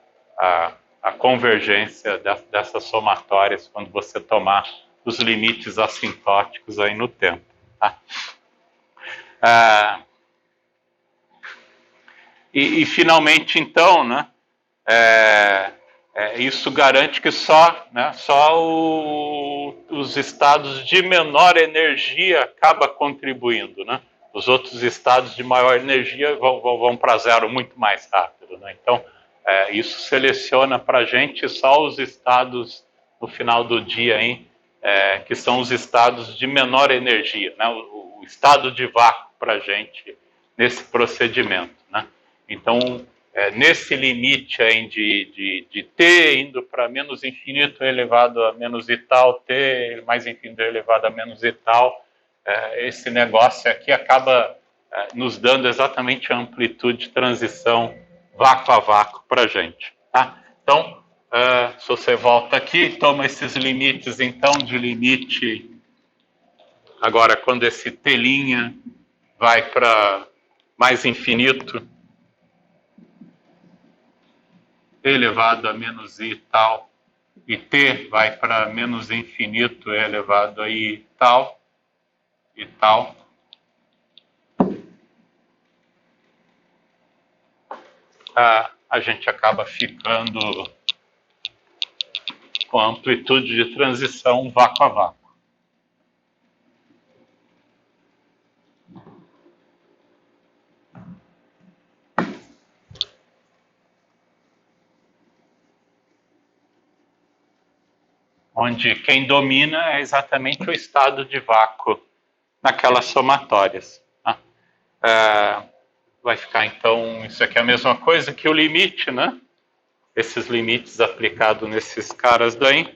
convergência dessas somatórias quando você tomar os limites assintóticos aí no tempo. Tá? E finalmente, então, né, isso garante que só os estados de menor energia acaba contribuindo, né? Os outros estados de maior energia vão para zero muito mais rápido, né? Então, isso seleciona para a gente só os estados no final do dia, hein? Que são os estados de menor energia, né? O estado de vácuo para a gente nesse procedimento, né? Então, nesse limite aí de t indo para menos infinito elevado a menos e tal, t mais infinito elevado a menos e tal, esse negócio aqui acaba nos dando exatamente a amplitude de transição vácuo a vácuo para a gente. Tá? Então, se você volta aqui, toma esses limites, então, de limite, agora quando esse t' vai para mais infinito, elevado a menos i tal, e t vai para menos infinito elevado a i tal, e tal. A gente acaba ficando com a amplitude de transição vácuo a vácuo. Onde quem domina é exatamente o estado de vácuo naquelas somatórias. Tá? Vai ficar, então, isso aqui é a mesma coisa que o limite, né? Esses limites aplicados nesses caras daí.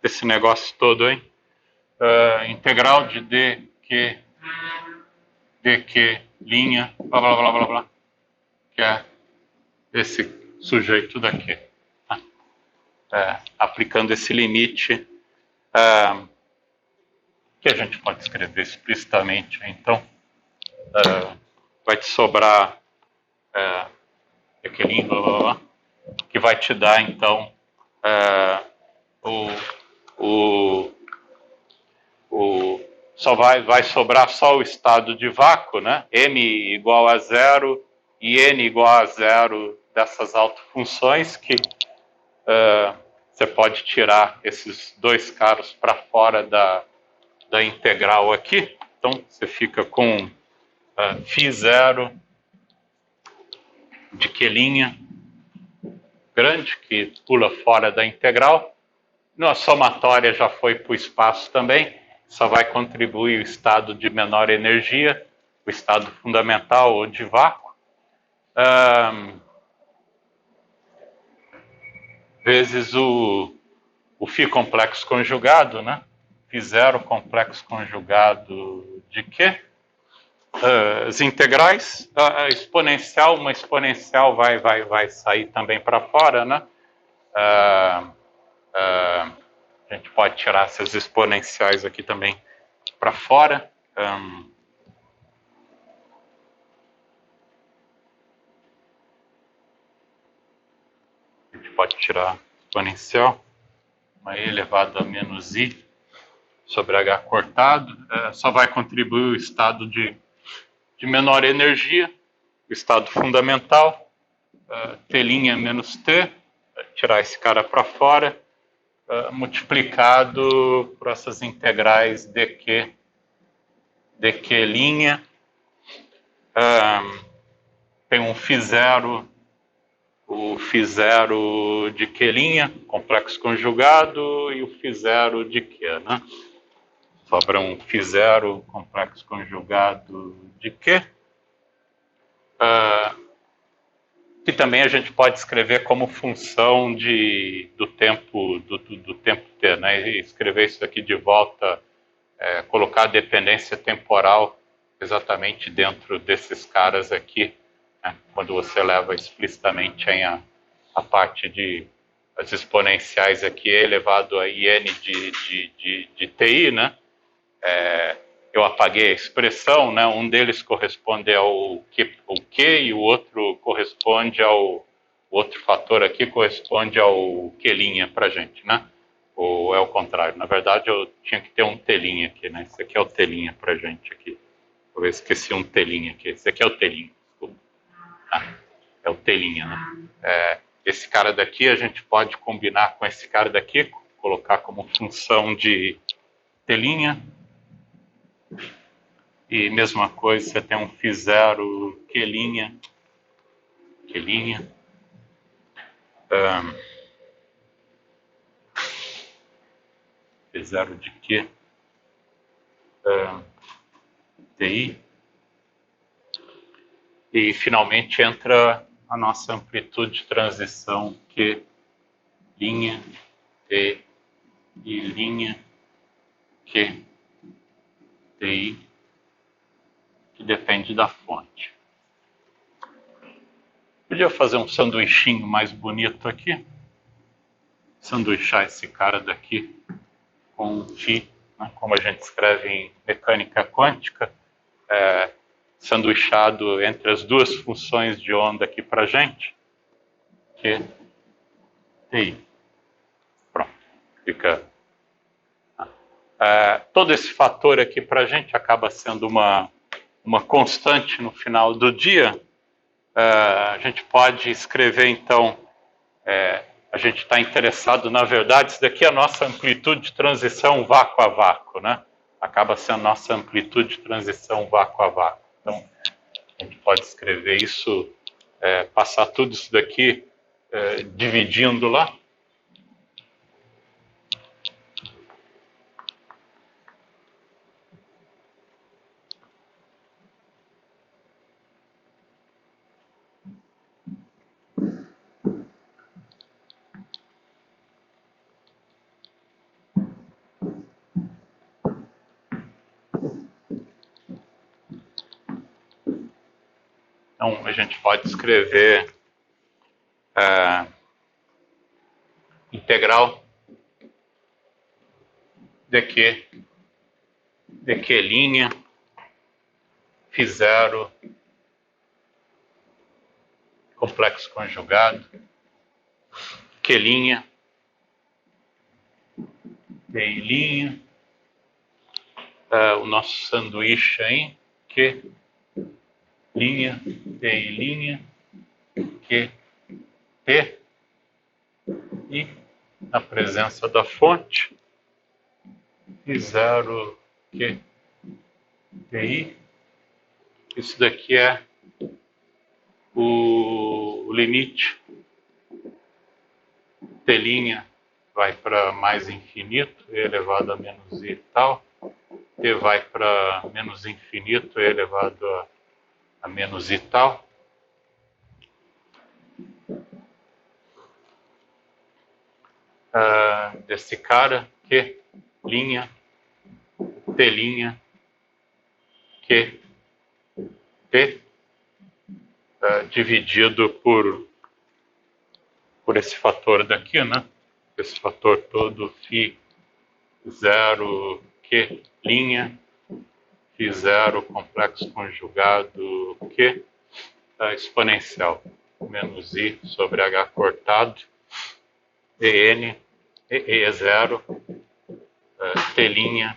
Esse negócio todo, hein? Integral de dq linha, blá, blá, blá, blá, blá, que é esse sujeito daqui. Aplicando esse limite, que a gente pode escrever explicitamente. Então, vai te sobrar dq linha, blá, blá, blá, que vai te dar, então, só vai sobrar só o estado de vácuo, né? M igual a zero e N igual a zero dessas autofunções que você pode tirar esses dois caras para fora da integral aqui. Então, você fica com φ0 de Q' grande, que pula fora da integral. Na somatória já foi para o espaço também, só vai contribuir o estado de menor energia, o estado fundamental ou de vácuo, vezes o φ complexo conjugado, né? φ0 complexo conjugado de quê? As integrais, a exponencial, uma exponencial vai sair também para fora, né? A gente pode tirar essas exponenciais aqui também para fora. A gente pode tirar exponencial, uma e elevado a menos i sobre h cortado. Só vai contribuir o estado de menor energia, o estado fundamental, t' menos t, tirar esse cara para fora, multiplicado por essas integrais dq linha, tem um φ0, o φ0 de Q linha, complexo conjugado, e o φ0 de Q, né? Sobra um φ0 complexo conjugado de Q, que também a gente pode escrever como função do tempo t, né? E escrever isso aqui de volta, colocar a dependência temporal exatamente dentro desses caras aqui, né? Quando você leva explicitamente a parte de as exponenciais aqui elevado a in de ti, né? Eu apaguei a expressão, né? Um deles corresponde ao Q e o outro corresponde ao... O outro fator aqui corresponde ao Q' para a gente, né? Ou é o contrário. Na verdade, eu tinha que ter um T' aqui, né? Esse aqui é o T' para a gente aqui. Eu esqueci um T' aqui. Esse aqui é o T', desculpa. É o T', né? Esse cara daqui a gente pode combinar com esse cara daqui, colocar como função de T'. E mesma coisa, você tem um φ0 Q', φ0 de Q, TI, e finalmente entra a nossa amplitude de transição Q', T e linha Q, TI, que depende da fonte. Podia fazer um sanduichinho mais bonito aqui, sanduichar esse cara daqui com φ, né, como a gente escreve em mecânica quântica, sanduichado entre as duas funções de onda aqui para a gente, que TI. Pronto. Fica... todo esse fator aqui para a gente acaba sendo uma constante no final do dia. A gente pode escrever, então, a gente está interessado, na verdade, isso daqui é a nossa amplitude de transição vácuo a vácuo, né? Acaba sendo a nossa amplitude de transição vácuo a vácuo. Então, a gente pode escrever isso, passar tudo isso daqui dividindo lá. Então, a gente pode escrever integral de Q' φ0 complexo conjugado, Q', D', o nosso sanduíche aí, Q', D', Q, T, e na presença da fonte, φ0, Q, TI. Isso daqui é o limite. T' vai para mais infinito, e elevado a menos i e tal. T vai para menos infinito, e elevado a menos i tal. Desse cara, Q', T', Q, T, dividido por esse fator daqui, né? Esse fator todo, φ0, Q', φ0 complexo conjugado Q, exponencial, menos i sobre h cortado, dn, E0, T'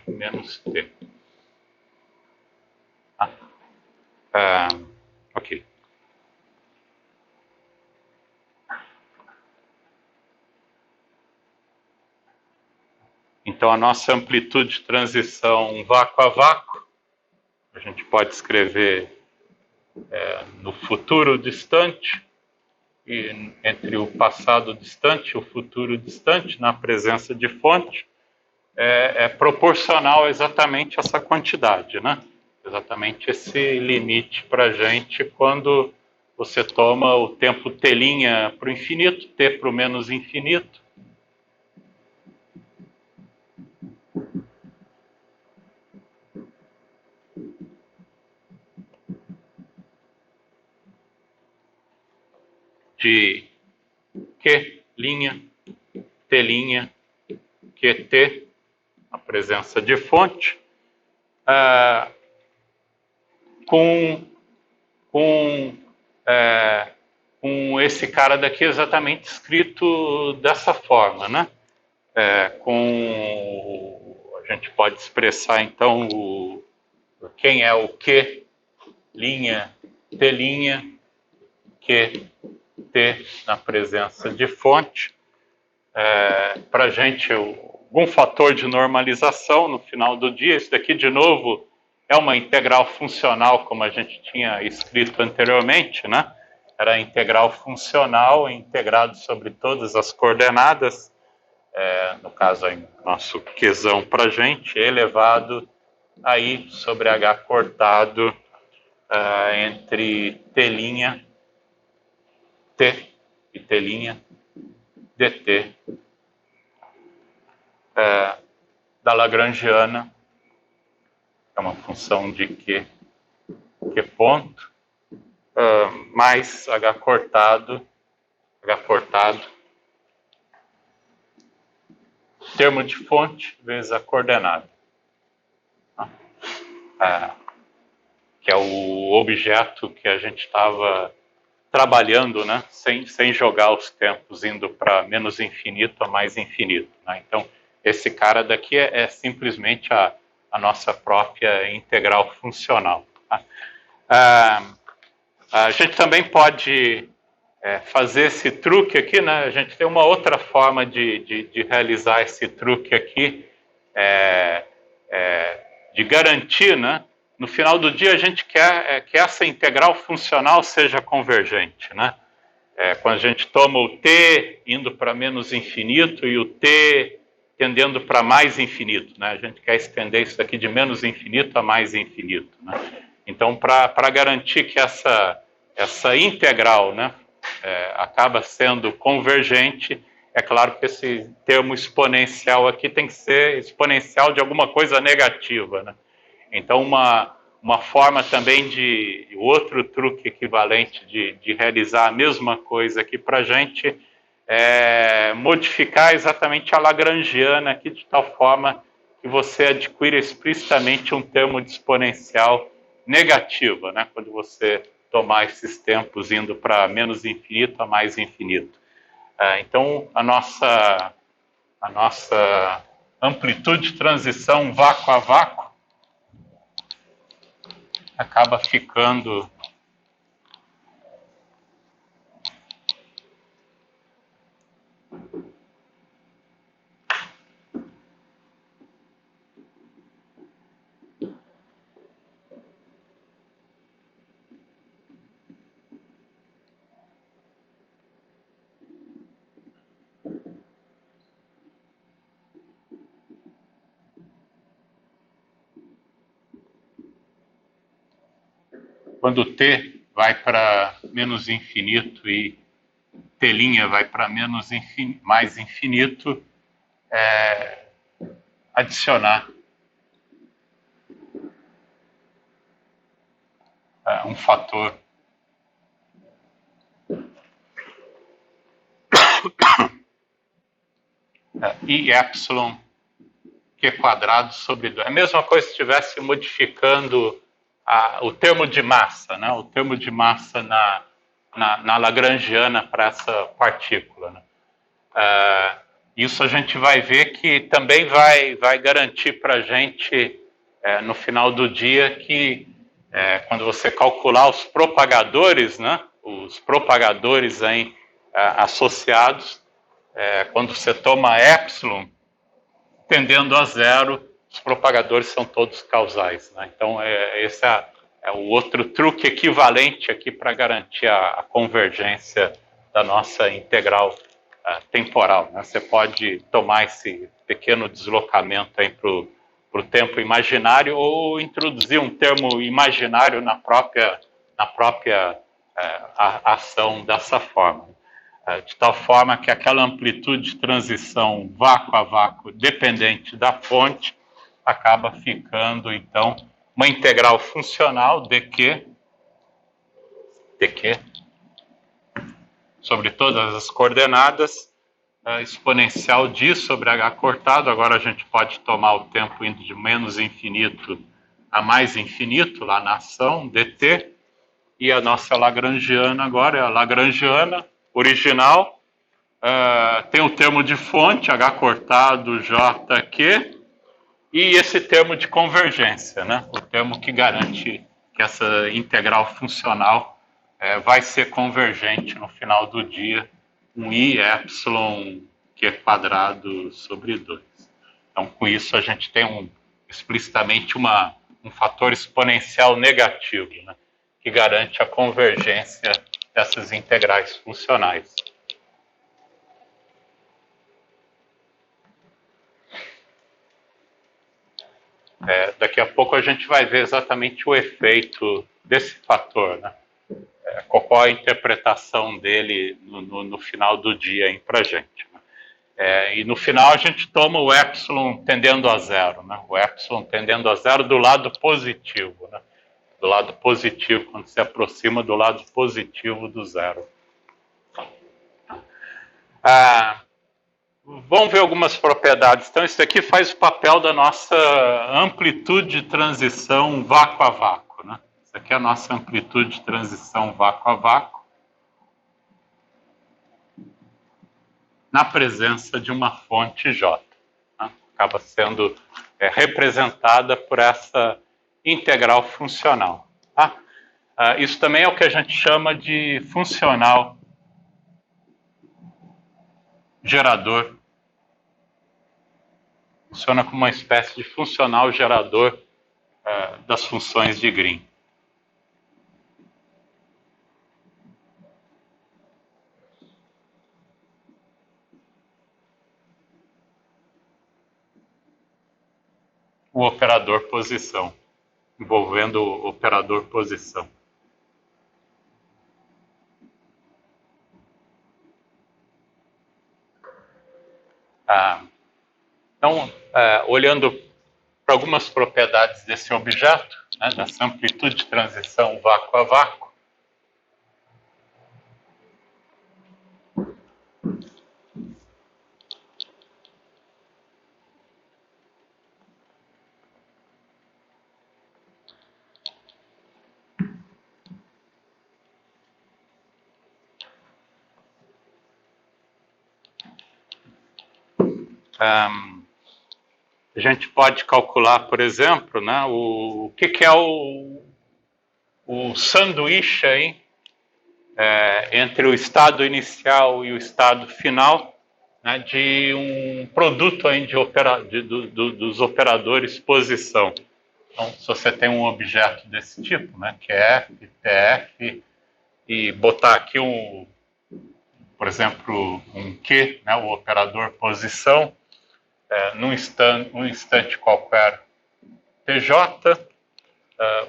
menos T. Ok. Então, a nossa amplitude de transição vácuo a vácuo, a gente pode escrever no futuro distante, e entre o passado distante e o futuro distante, na presença de fonte, é proporcional exatamente essa quantidade, né? Exatamente esse limite para a gente quando você toma o tempo T' para o infinito, T para o menos infinito. De Q', T', QT, a presença de fonte, com esse cara daqui exatamente escrito dessa forma, né? A gente pode expressar então quem é o Q', T', Q, T na presença de fonte. Para a gente, algum fator de normalização no final do dia. Isso daqui, de novo, é uma integral funcional, como a gente tinha escrito anteriormente, né? Era a integral funcional, integrado sobre todas as coordenadas, no caso, aí, nosso Qzão para a gente, elevado a i sobre h cortado entre T', T e T', dt, da Lagrangiana, é uma função de Q ponto, mais h cortado, termo de fonte vezes a coordenada, que é o objeto que a gente estava trabalhando, né, sem jogar os tempos, indo para menos infinito a mais infinito. Né? Então, esse cara daqui é simplesmente a nossa própria integral funcional. Tá? A gente também pode fazer esse truque aqui, né? A gente tem uma outra forma de realizar esse truque aqui, de garantir, né? No final do dia, a gente quer que essa integral funcional seja convergente, né? Quando a gente toma o t indo para menos infinito e o t tendendo para mais infinito, né? A gente quer estender isso daqui de menos infinito a mais infinito, né? Então, para garantir que essa integral, né, acaba sendo convergente, é claro que esse termo exponencial aqui tem que ser exponencial de alguma coisa negativa, né? Então, uma forma também outro truque equivalente de realizar a mesma coisa aqui para a gente é modificar exatamente a lagrangiana aqui de tal forma que você adquira explicitamente um termo de exponencial negativa, né? Quando você tomar esses tempos indo para menos infinito a mais infinito. Então, a nossa amplitude de transição vácuo a vácuo acaba ficando quando t vai para menos infinito e t' vai para mais infinito, adicionar um fator i epsilon q quadrado sobre 2. É a mesma coisa se estivesse modificando o termo de massa, né? O termo de massa na lagrangiana para essa partícula. Né? Isso a gente vai ver que também vai garantir para a gente, no final do dia, que quando você calcular os propagadores, né? Os propagadores aí, associados, quando você toma epsilon tendendo a zero, os propagadores são todos causais. Né? Então, esse é o outro truque equivalente aqui para garantir a convergência da nossa integral temporal. Né? Você pode tomar esse pequeno deslocamento para o tempo imaginário ou introduzir um termo imaginário na própria ação dessa forma. De tal forma que aquela amplitude de transição vácuo a vácuo dependente da fonte acaba ficando, então, uma integral funcional dq sobre todas as coordenadas, exponencial d sobre h cortado. Agora a gente pode tomar o tempo indo de menos infinito a mais infinito, lá na ação, dt, e a nossa lagrangiana agora é a lagrangiana original, tem o termo de fonte, h cortado, jq, e esse termo de convergência, né? O termo que garante que essa integral funcional vai ser convergente no final do dia, um i epsilon q quadrado sobre 2. Então, com isso, a gente tem explicitamente um fator exponencial negativo, né? Que garante a convergência dessas integrais funcionais. Daqui a pouco a gente vai ver exatamente o efeito desse fator, né? Qual a interpretação dele no final do dia para a gente. Né? E no final a gente toma o epsilon tendendo a zero, né? O epsilon tendendo a zero do lado positivo, né? Do lado positivo, quando se aproxima do lado positivo do zero. Vamos ver algumas propriedades. Então, isso aqui faz o papel da nossa amplitude de transição vácuo a vácuo. Né? Isso aqui é a nossa amplitude de transição vácuo a vácuo. na presença de uma fonte J. Né? Acaba sendo representada por essa integral funcional. Tá? Isso também é o que a gente chama de funcional gerador. Funciona como uma espécie de funcional gerador das funções de Green. O operador posição, envolvendo o operador posição. Então, olhando para algumas propriedades desse objeto, né, dessa amplitude de transição vácuo a vácuo, a gente pode calcular, por exemplo, né, o que é o sanduíche aí, entre o estado inicial e o estado final, né, de um produto aí dos operadores posição. Então, se você tem um objeto desse tipo, né, QF, TF, e botar aqui por exemplo, um Q, né, o operador posição, num instante qualquer TJ,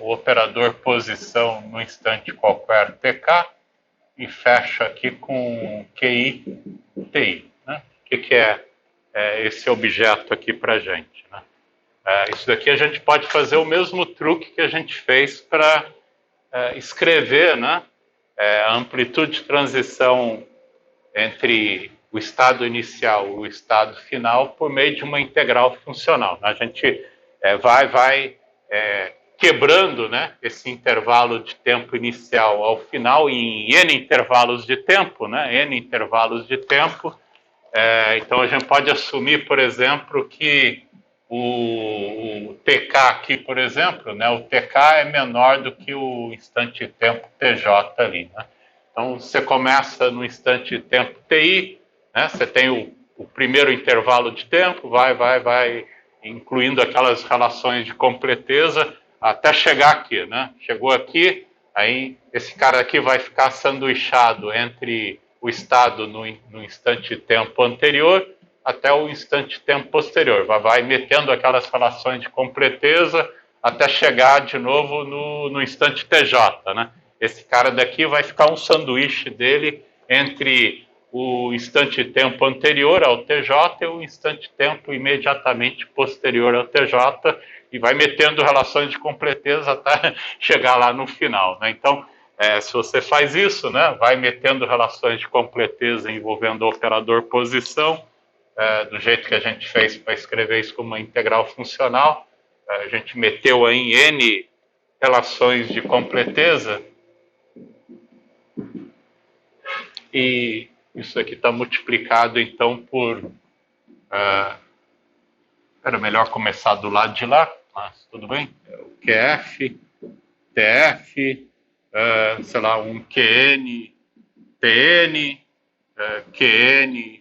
o operador posição no instante qualquer TK, e fecha aqui com QI, TI. Né? O que é esse objeto aqui para a gente? Né? Isso daqui a gente pode fazer o mesmo truque que a gente fez para escrever, né, a amplitude de transição entre o estado inicial e o estado final por meio de uma integral funcional. A gente vai quebrando, né, esse intervalo de tempo inicial ao final em N intervalos de tempo, né, N intervalos de tempo. Então a gente pode assumir, por exemplo, que o TK aqui, por exemplo, né, o TK é menor do que o instante de tempo TJ ali, né? Então, você começa no instante de tempo TI, né? Você tem o primeiro intervalo de tempo, vai, incluindo aquelas relações de completeza, até chegar aqui, né? Chegou aqui, aí esse cara aqui vai ficar sanduichado entre o estado no instante de tempo anterior até o instante de tempo posterior. Vai metendo aquelas relações de completeza até chegar de novo no instante TJ, né? Esse cara daqui vai ficar um sanduíche dele entre o instante de tempo anterior ao TJ e o instante de tempo imediatamente posterior ao TJ, e vai metendo relações de completeza até chegar lá no final, né? Então, se você faz isso, né, vai metendo relações de completeza envolvendo o operador posição, do jeito que a gente fez para escrever isso como uma integral funcional, a gente meteu aí N relações de completeza, e isso aqui está multiplicado, então, por... era melhor começar do lado de lá, mas tudo bem. O QF, TF, sei lá, um QN, TN, QN,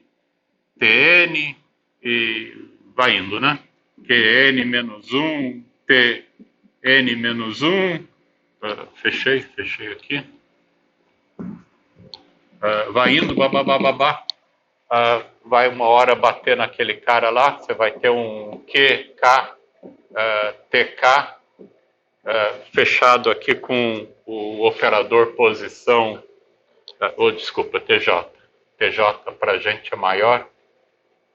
TN, e vai indo, né? QN menos 1, TN menos 1, fechei aqui. Vai indo, babá, vai uma hora bater naquele cara lá, você vai ter um QK, TK, fechado aqui com o operador posição, desculpa, TJ. TJ para a gente é maior,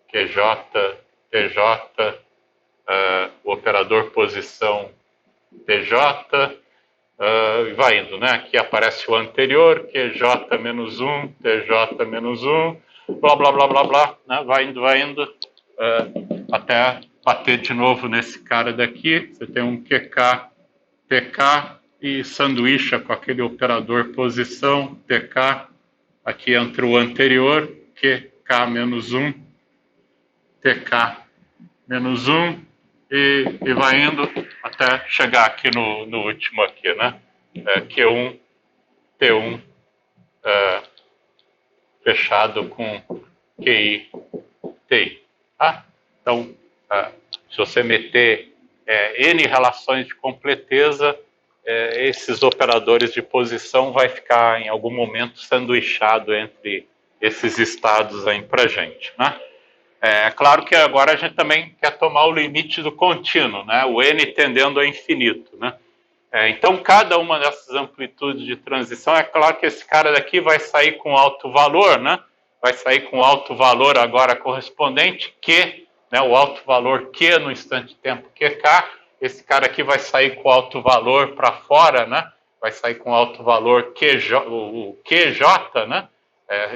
QJ, TJ, o operador posição TJ, vai indo, né? Aqui aparece o anterior, QJ menos 1, TJ menos 1, blá, blá, blá, blá, blá, né? Vai indo, até bater de novo nesse cara daqui. Você tem um QK, TK e sanduícha com aquele operador posição, TK, aqui entre o anterior, QK, TK menos 1, TK menos 1, e vai indo até chegar aqui no último aqui, né? Q1, T1, fechado com QI, TI. Tá? Então, se você meter N relações de completeza, esses operadores de posição vai ficar em algum momento sanduichado entre esses estados aí para a gente, né? É claro que agora a gente também quer tomar o limite do contínuo, né? O N tendendo a infinito, né? Então, cada uma dessas amplitudes de transição, é claro que esse cara daqui vai sair com alto valor, né? Vai sair com alto valor agora correspondente, Q, né? O alto valor Q no instante-tempo QK. Esse cara aqui vai sair com alto valor para fora, né? Vai sair com alto valor QJ, o QJ, né?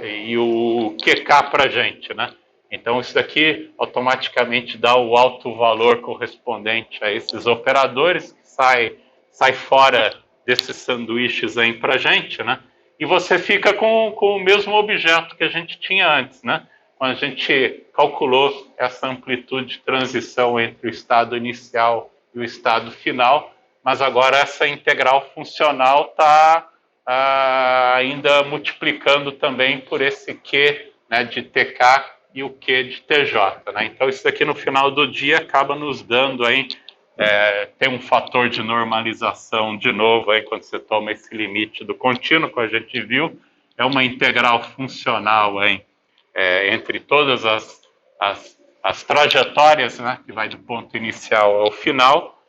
E o QK para a gente, né? Então, isso daqui automaticamente dá o alto valor correspondente a esses operadores, que sai fora desses sanduíches aí para a gente, né? E você fica com o mesmo objeto que a gente tinha antes, né? Quando a gente calculou essa amplitude de transição entre o estado inicial e o estado final, mas agora essa integral funcional está ainda multiplicando também por esse Q, né, de TK e o Q de TJ, né? Então isso aqui no final do dia acaba nos dando aí, tem um fator de normalização de novo aí quando você toma esse limite do contínuo, como a gente viu, é uma integral funcional aí, entre todas as trajetórias, né, que vai do ponto inicial ao final.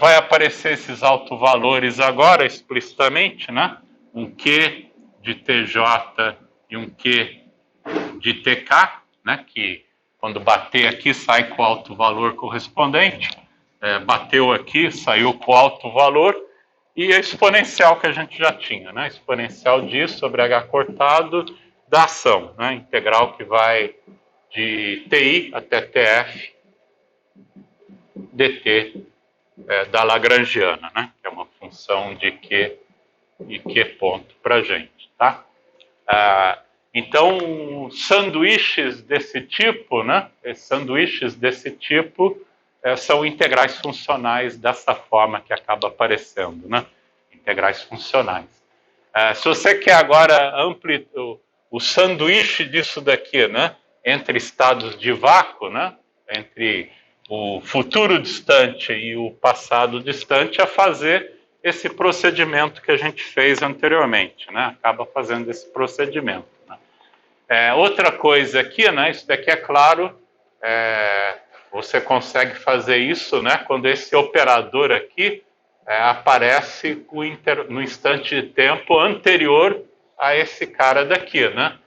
Vai aparecer esses autovalores agora explicitamente, né? Um Q de TJ e um Q de TK, né? Que quando bater aqui sai com alto valor correspondente, bateu aqui, saiu com alto valor, e a exponencial que a gente já tinha, né? Exponencial disso sobre H cortado da ação, né? Integral que vai de TI até TF dt da Lagrangiana, né? Que é uma função de Q e Q ponto para a gente, tá? Então, sanduíches desse tipo, né? Sanduíches desse tipo são integrais funcionais dessa forma que acaba aparecendo, né? Integrais funcionais. Se você quer agora o sanduíche disso daqui, né? Entre estados de vácuo, né? Entre o futuro distante e o passado distante, é fazer esse procedimento que a gente fez anteriormente, né? Acaba fazendo esse procedimento. Né? Outra coisa aqui, né? Isso daqui é claro, você consegue fazer isso, né? Quando esse operador aqui aparece no instante de tempo anterior a esse cara daqui, né?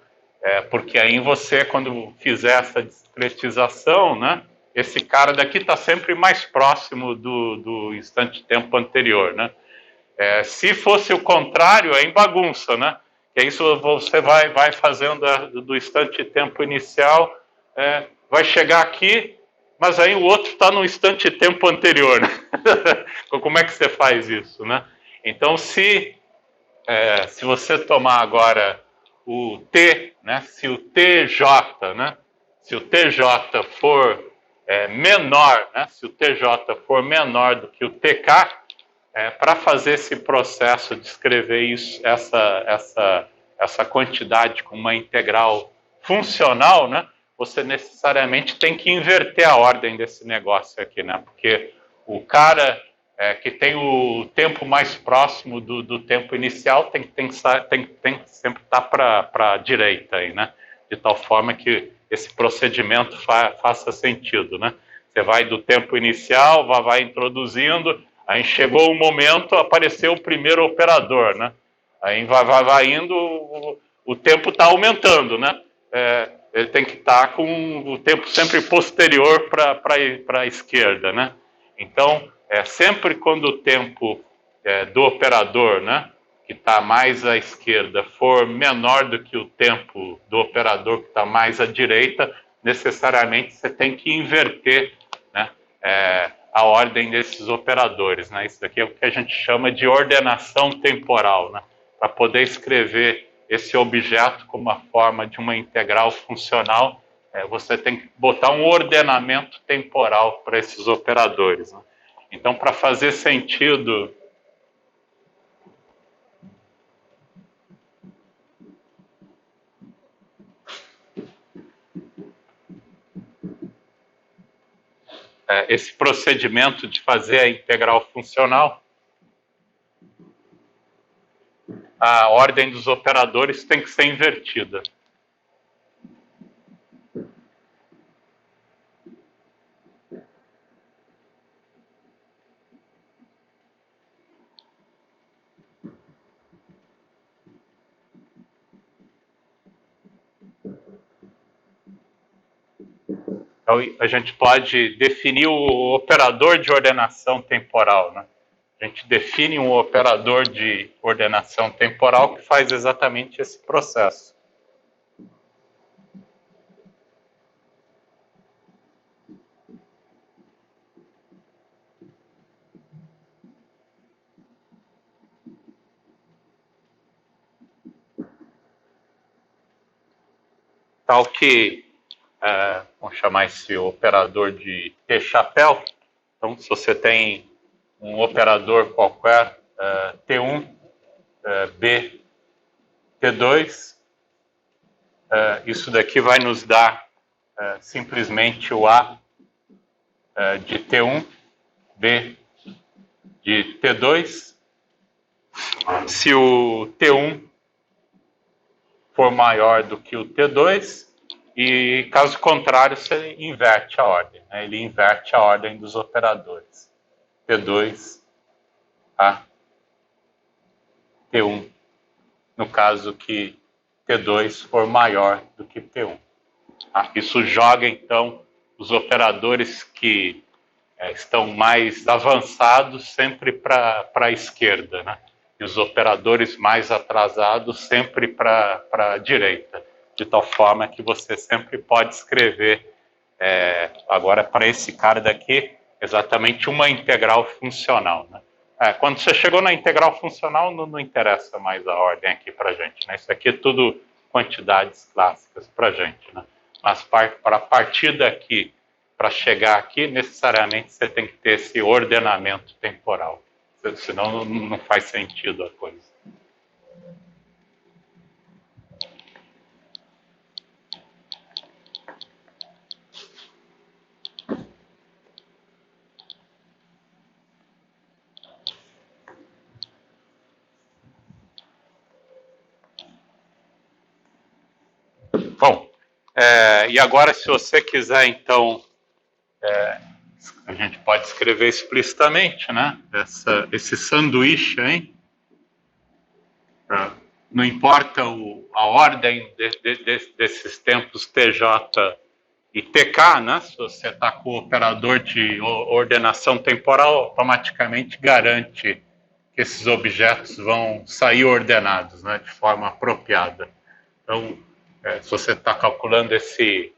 Porque aí você, quando fizer essa discretização, né? Esse cara daqui está sempre mais próximo do instante de tempo anterior, né? Se fosse o contrário, é em bagunça, né? Que é isso, você vai fazendo do instante de tempo inicial, vai chegar aqui, mas aí o outro está no instante de tempo anterior, né? Como é que você faz isso, né? Então, se você tomar agora o T, né? Se o TJ, né? Se o TJ for menor, né? Se o TJ for menor do que o TK, para fazer esse processo de escrever isso, essa quantidade com uma integral funcional, né? Você necessariamente tem que inverter a ordem desse negócio aqui, né? Porque o cara que tem o tempo mais próximo do tempo inicial tem que sempre estar para a direita aí, né? De tal forma que esse procedimento faça sentido, né? Você vai do tempo inicial, vai introduzindo, aí chegou o momento, apareceu o primeiro operador, né? Aí vai indo, o tempo está aumentando, né? Ele tem que estar com o tempo sempre posterior para a esquerda, né? Então, sempre quando o tempo do operador, né, que está mais à esquerda, for menor do que o tempo do operador que está mais à direita, necessariamente você tem que inverter, né, a ordem desses operadores, né? Isso daqui é o que a gente chama de ordenação temporal, né? Para poder escrever esse objeto como a forma de uma integral funcional, você tem que botar um ordenamento temporal para esses operadores, né? Então, para fazer sentido esse procedimento de fazer a integral funcional, a ordem dos operadores tem que ser invertida. Então, a gente pode definir o operador de ordenação temporal, né? A gente define um operador de ordenação temporal que faz exatamente esse processo. Tal que, vamos chamar esse operador de T-chapéu. Então, se você tem um operador qualquer, T1, B, T2, isso daqui vai nos dar simplesmente o A de T1, B de T2. Se o T1 for maior do que o T2, e caso contrário, você inverte a ordem, né? Ele inverte a ordem dos operadores. T2 a T1, no caso que T2 for maior do que T1. Isso joga, então, os operadores que estão mais avançados sempre para a esquerda, né? E os operadores mais atrasados sempre para a direita, de tal forma que você sempre pode escrever, agora para esse cara daqui, exatamente uma integral funcional, né? Quando você chegou na integral funcional, não interessa mais a ordem aqui para a gente, né? Isso aqui é tudo quantidades clássicas para a gente, né? Mas para partir daqui, para chegar aqui, necessariamente você tem que ter esse ordenamento temporal. Senão não faz sentido a coisa. Bom, e agora, se você quiser, então, a gente pode escrever explicitamente, né? Esse sanduíche, hein? Não importa a ordem desses tempos TJ e TK, né? Se você está com o operador de ordenação temporal, automaticamente garante que esses objetos vão sair ordenados, né? De forma apropriada. Então, se você está calculando esse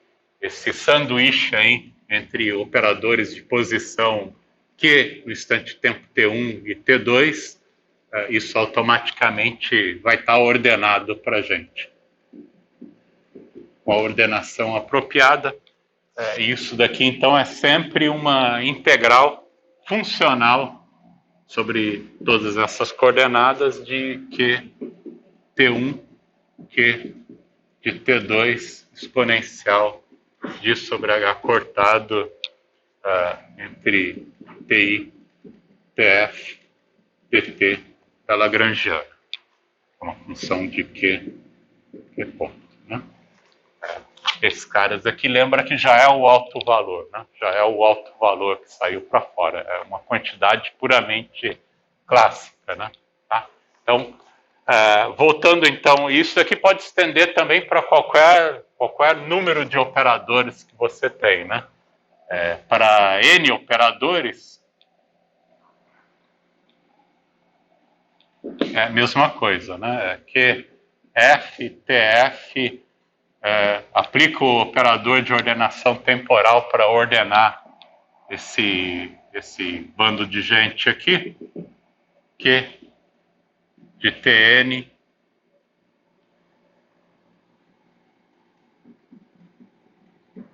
sanduíche aí entre operadores de posição Q, no instante tempo T1 e T2, isso automaticamente vai estar ordenado para a gente. Com a ordenação apropriada, isso daqui então é sempre uma integral funcional sobre todas essas coordenadas de Q, T1, Q de T2 exponencial de sobre H cortado entre TI, TF, PT da Lagrangiana, uma função de Q ponto, né? Esses caras aqui, lembra que já é o alto valor, né? Já é o alto valor que saiu para fora, é uma quantidade puramente clássica, né? Tá? Então, voltando então, isso aqui pode estender também para qualquer número de operadores que você tem, né? Para N operadores, é a mesma coisa, né? Que F, TF, aplica o operador de ordenação temporal para ordenar esse bando de gente aqui, Q de Tn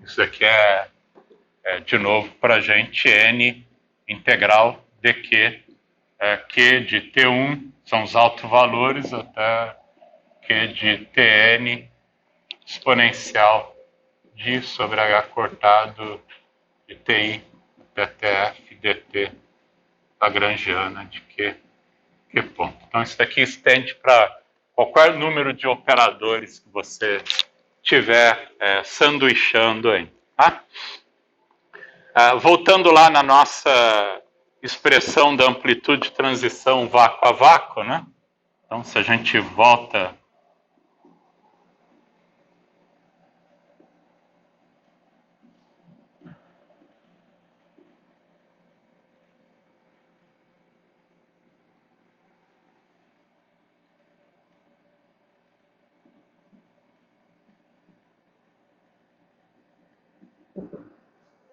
Isso aqui de novo, para a gente, n integral de Q de T1 são os autovalores até Q de Tn exponencial de sobre H cortado de Ti dtf dt lagrangiana de Q ponto. Então, isso daqui estende para qualquer número de operadores que você tiver sanduichando aí. Tá? Voltando lá na nossa expressão da amplitude de transição vácuo a vácuo, né? Então, se a gente volta...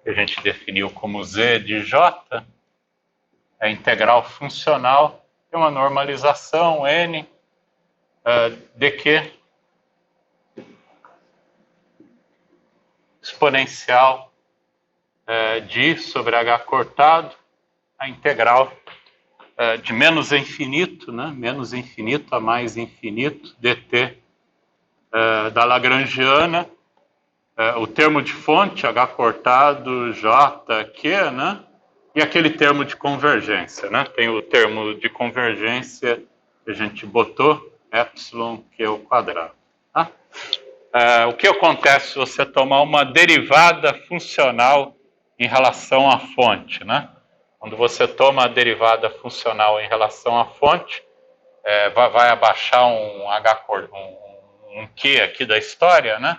que a gente definiu como Z de J, é integral funcional, tem uma normalização N de Q exponencial de I sobre H cortado, a integral de menos a infinito, né? Menos infinito a mais infinito, dt da Lagrangiana, o termo de fonte, H cortado, J, Q, né? E aquele termo de convergência, né? Tem o termo de convergência que a gente botou, epsilon Q ao quadrado. Tá? O que acontece se você tomar uma derivada funcional em relação à fonte, né? Quando você toma a derivada funcional em relação à fonte, vai abaixar um Q aqui da história, né?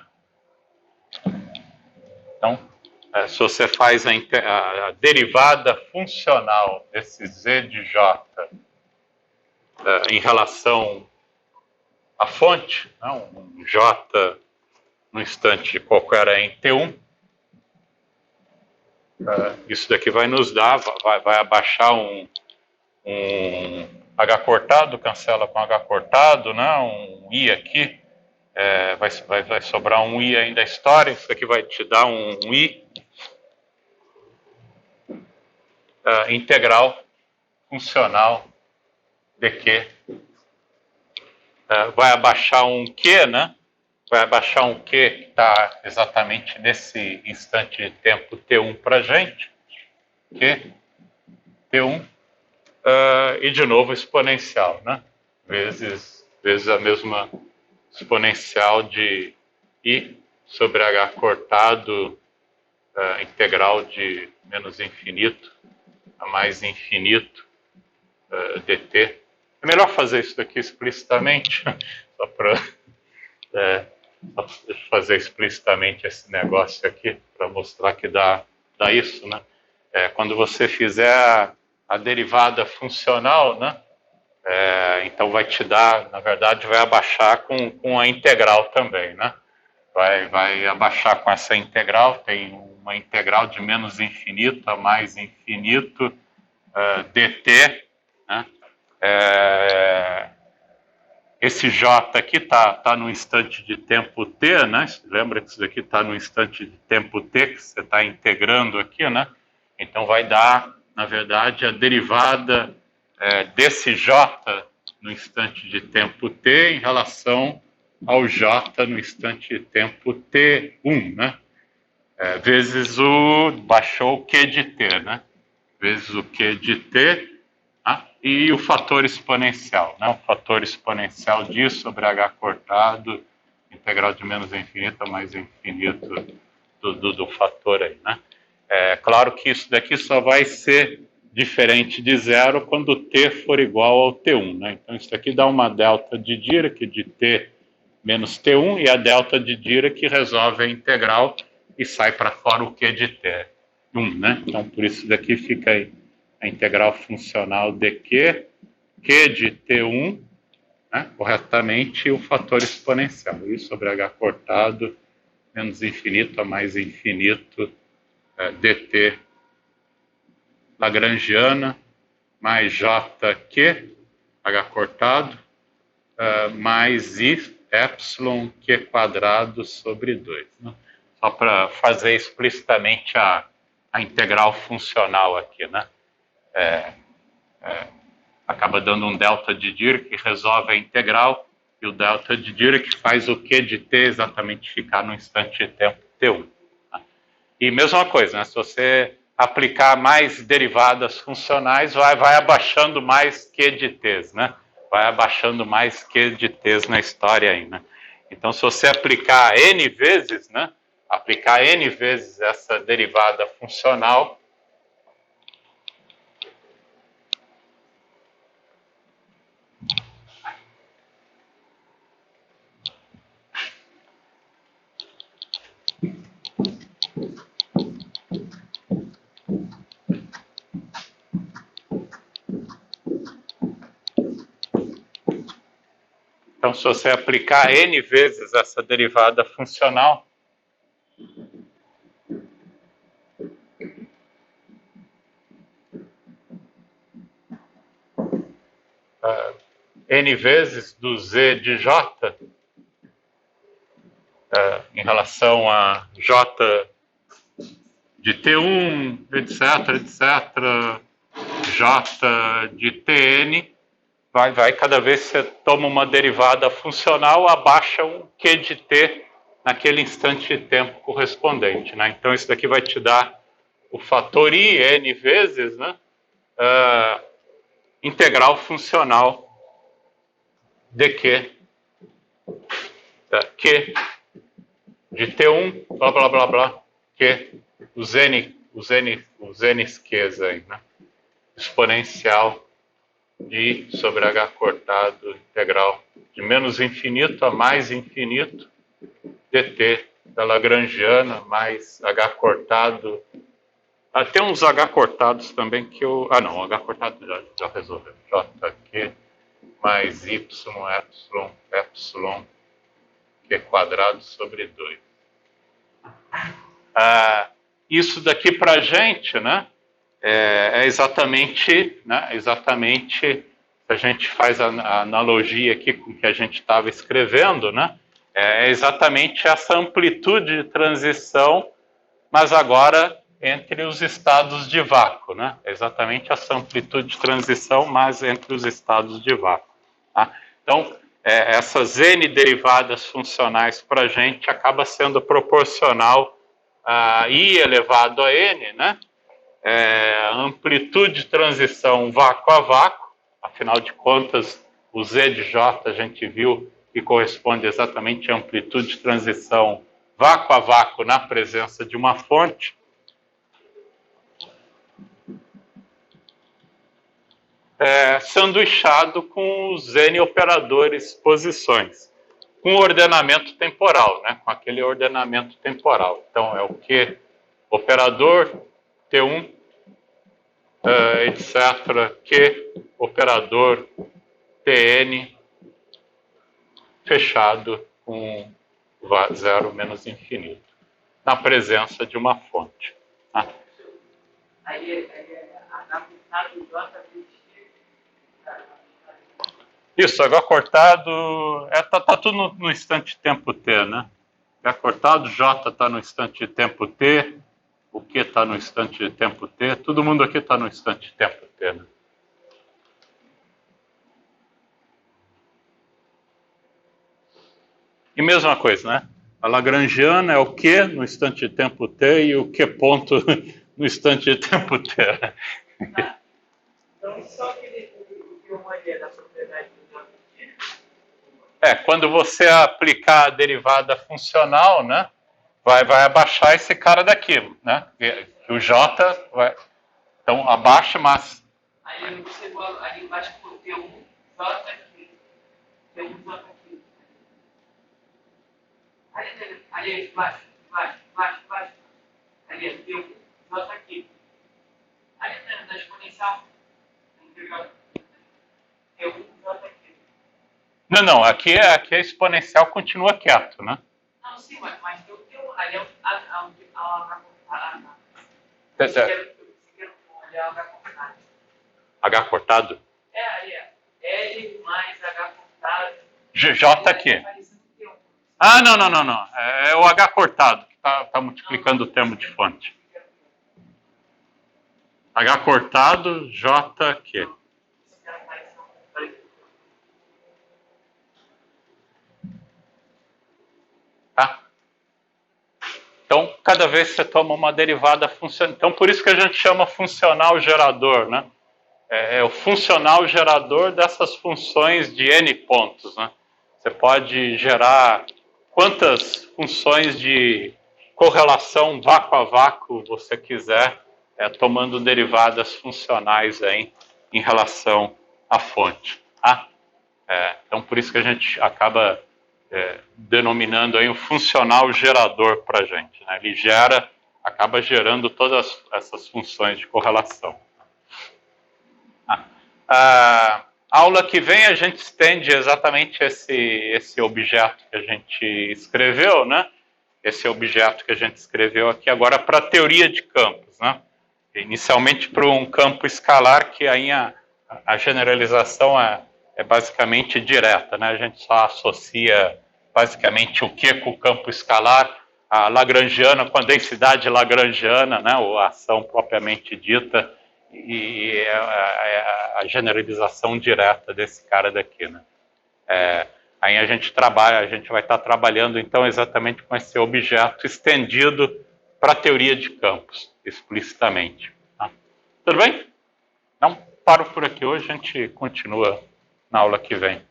Então, se você faz a derivada funcional desse Z de J em relação à fonte, né, um J no instante qualquer em T1, isso daqui vai nos dar, vai abaixar um H cortado, cancela com H cortado, né, um I aqui, vai sobrar um I ainda da história, isso aqui vai te dar um I integral funcional de Q. Vai abaixar um Q, né? Vai abaixar um Q que está exatamente nesse instante de tempo T1 para a gente. Q, T1. E de novo exponencial, né? Vezes a mesma exponencial de I sobre H cortado integral de menos infinito a mais infinito dt. É melhor fazer isso daqui explicitamente, só para fazer explicitamente esse negócio aqui, para mostrar que dá isso, né? Quando você fizer a derivada funcional, né? Então vai te dar, na verdade, vai abaixar com a integral também, né? Vai abaixar com essa integral, tem uma integral de menos infinito a mais infinito dt, né? Esse J aqui está no instante de tempo t, né? Lembra que isso daqui está no instante de tempo t, que você está integrando aqui, né? Então vai dar, na verdade, a derivada desse J no instante de tempo t em relação ao J no instante de tempo t1, né? Vezes baixou o Q de t, né? Vezes o Q de t, e o fator exponencial, né? O fator exponencial disso sobre H cortado, integral de menos infinito a mais infinito do fator aí, né? Claro que isso daqui só vai ser diferente de zero quando t for igual ao t1, né? Então isso daqui dá uma delta de Dirac de t menos t1 e a delta de Dirac resolve a integral e sai para fora o Q de t1, né? Então por isso daqui fica aí a integral funcional de Q de T1, né, corretamente, e o fator exponencial. I sobre H cortado, menos infinito a mais infinito, dt lagrangiana, mais JQ, H cortado, mais I epsilon Q quadrado sobre 2. Né? só para fazer explicitamente a integral funcional aqui, né? Acaba dando um delta de Dirac que resolve a integral, e o delta de Dirac faz o Q de t exatamente ficar no instante de tempo t1. Tá? E mesma coisa, né? Se você aplicar mais derivadas funcionais, vai abaixando mais Q de t's, né? Vai abaixando mais Q de t's na história aí, né? Então, se você aplicar n vezes, né? Aplicar n vezes essa derivada funcional, então, se você aplicar n vezes essa derivada funcional, n vezes do z de j, em relação a j de t1, etc., j de tn, vai cada vez que você toma uma derivada funcional, abaixa um q de t naquele instante de tempo correspondente, né? Então, isso daqui vai te dar o fator i n vezes, né? Integral funcional de q de t1, blá, blá, blá, blá, q, os n's q's aí, né? Exponencial de sobre h cortado integral de menos infinito a mais infinito dt da Lagrangiana mais h cortado. Tem uns h cortados também que eu... não, h cortado já resolveu. Jq mais y epsilon q quadrado sobre 2. Isso daqui para a gente, né? Exatamente, se a gente faz a analogia aqui com o que a gente estava escrevendo, né? É exatamente essa amplitude de transição, mas agora entre os estados de vácuo, né? É exatamente essa amplitude de transição, mas entre os estados de vácuo. Tá? Então, essas n derivadas funcionais para a gente acaba sendo proporcional a i elevado a n, né? Amplitude de transição vácuo a vácuo, afinal de contas, o z de j a gente viu que corresponde exatamente à amplitude de transição vácuo a vácuo na presença de uma fonte. Sanduichado com os n operadores posições, com ordenamento temporal, né? Com aquele ordenamento temporal. Então, é o Q operador T1, etc., Q operador Tn fechado com zero menos infinito, na presença de uma fonte. Tá? Isso, H cortado, tá tudo no instante tempo t, né? H cortado, J está no instante tempo t, o Q está no instante tempo t, todo mundo aqui está no instante tempo t, né? E mesma coisa, né? A Lagrangiana é o Q no instante de tempo t e o Q ponto no instante de tempo t. Então, só que o maneira da propriedade do quando você aplicar a derivada funcional, né? Vai abaixar esse cara daqui, né? O J vai... Então, abaixa, mas... Aí você igual ali embaixo por T1, J aqui. T1, J aqui. Ali embaixo. Ali é T1, J aqui. Ali na exponencial, integral. T1, J aqui. Não, aqui a exponencial continua quieto, né? Não, sim, mas tem o T1, ali é a H cortado? Ali é L mais H cortado. J aqui. Não. É o H cortado que está multiplicando o termo de fonte. H cortado, J, Q. Tá? Então, cada vez que você toma uma derivada funcional... Então, por isso que a gente chama funcional gerador, né? É o funcional gerador dessas funções de N pontos, né? Você pode gerar quantas funções de correlação vácuo a vácuo você quiser, tomando derivadas funcionais aí em relação à fonte. Tá? Então, por isso que a gente acaba denominando aí um funcional gerador para a gente. Né? Ele acaba gerando todas essas funções de correlação. A aula que vem a gente estende exatamente esse objeto que a gente escreveu, né? Esse objeto que a gente escreveu aqui agora para a teoria de campos, né? Inicialmente para um campo escalar, que aí a generalização é basicamente direta, né? A gente só associa basicamente o que com o campo escalar, a lagrangiana com a densidade lagrangiana, né? Ou a ação propriamente dita, e a generalização direta desse cara daqui, né? Aí a gente vai estar trabalhando então exatamente com esse objeto estendido para a teoria de campos, explicitamente. Tá? Tudo bem? Então, paro por aqui hoje, a gente continua na aula que vem.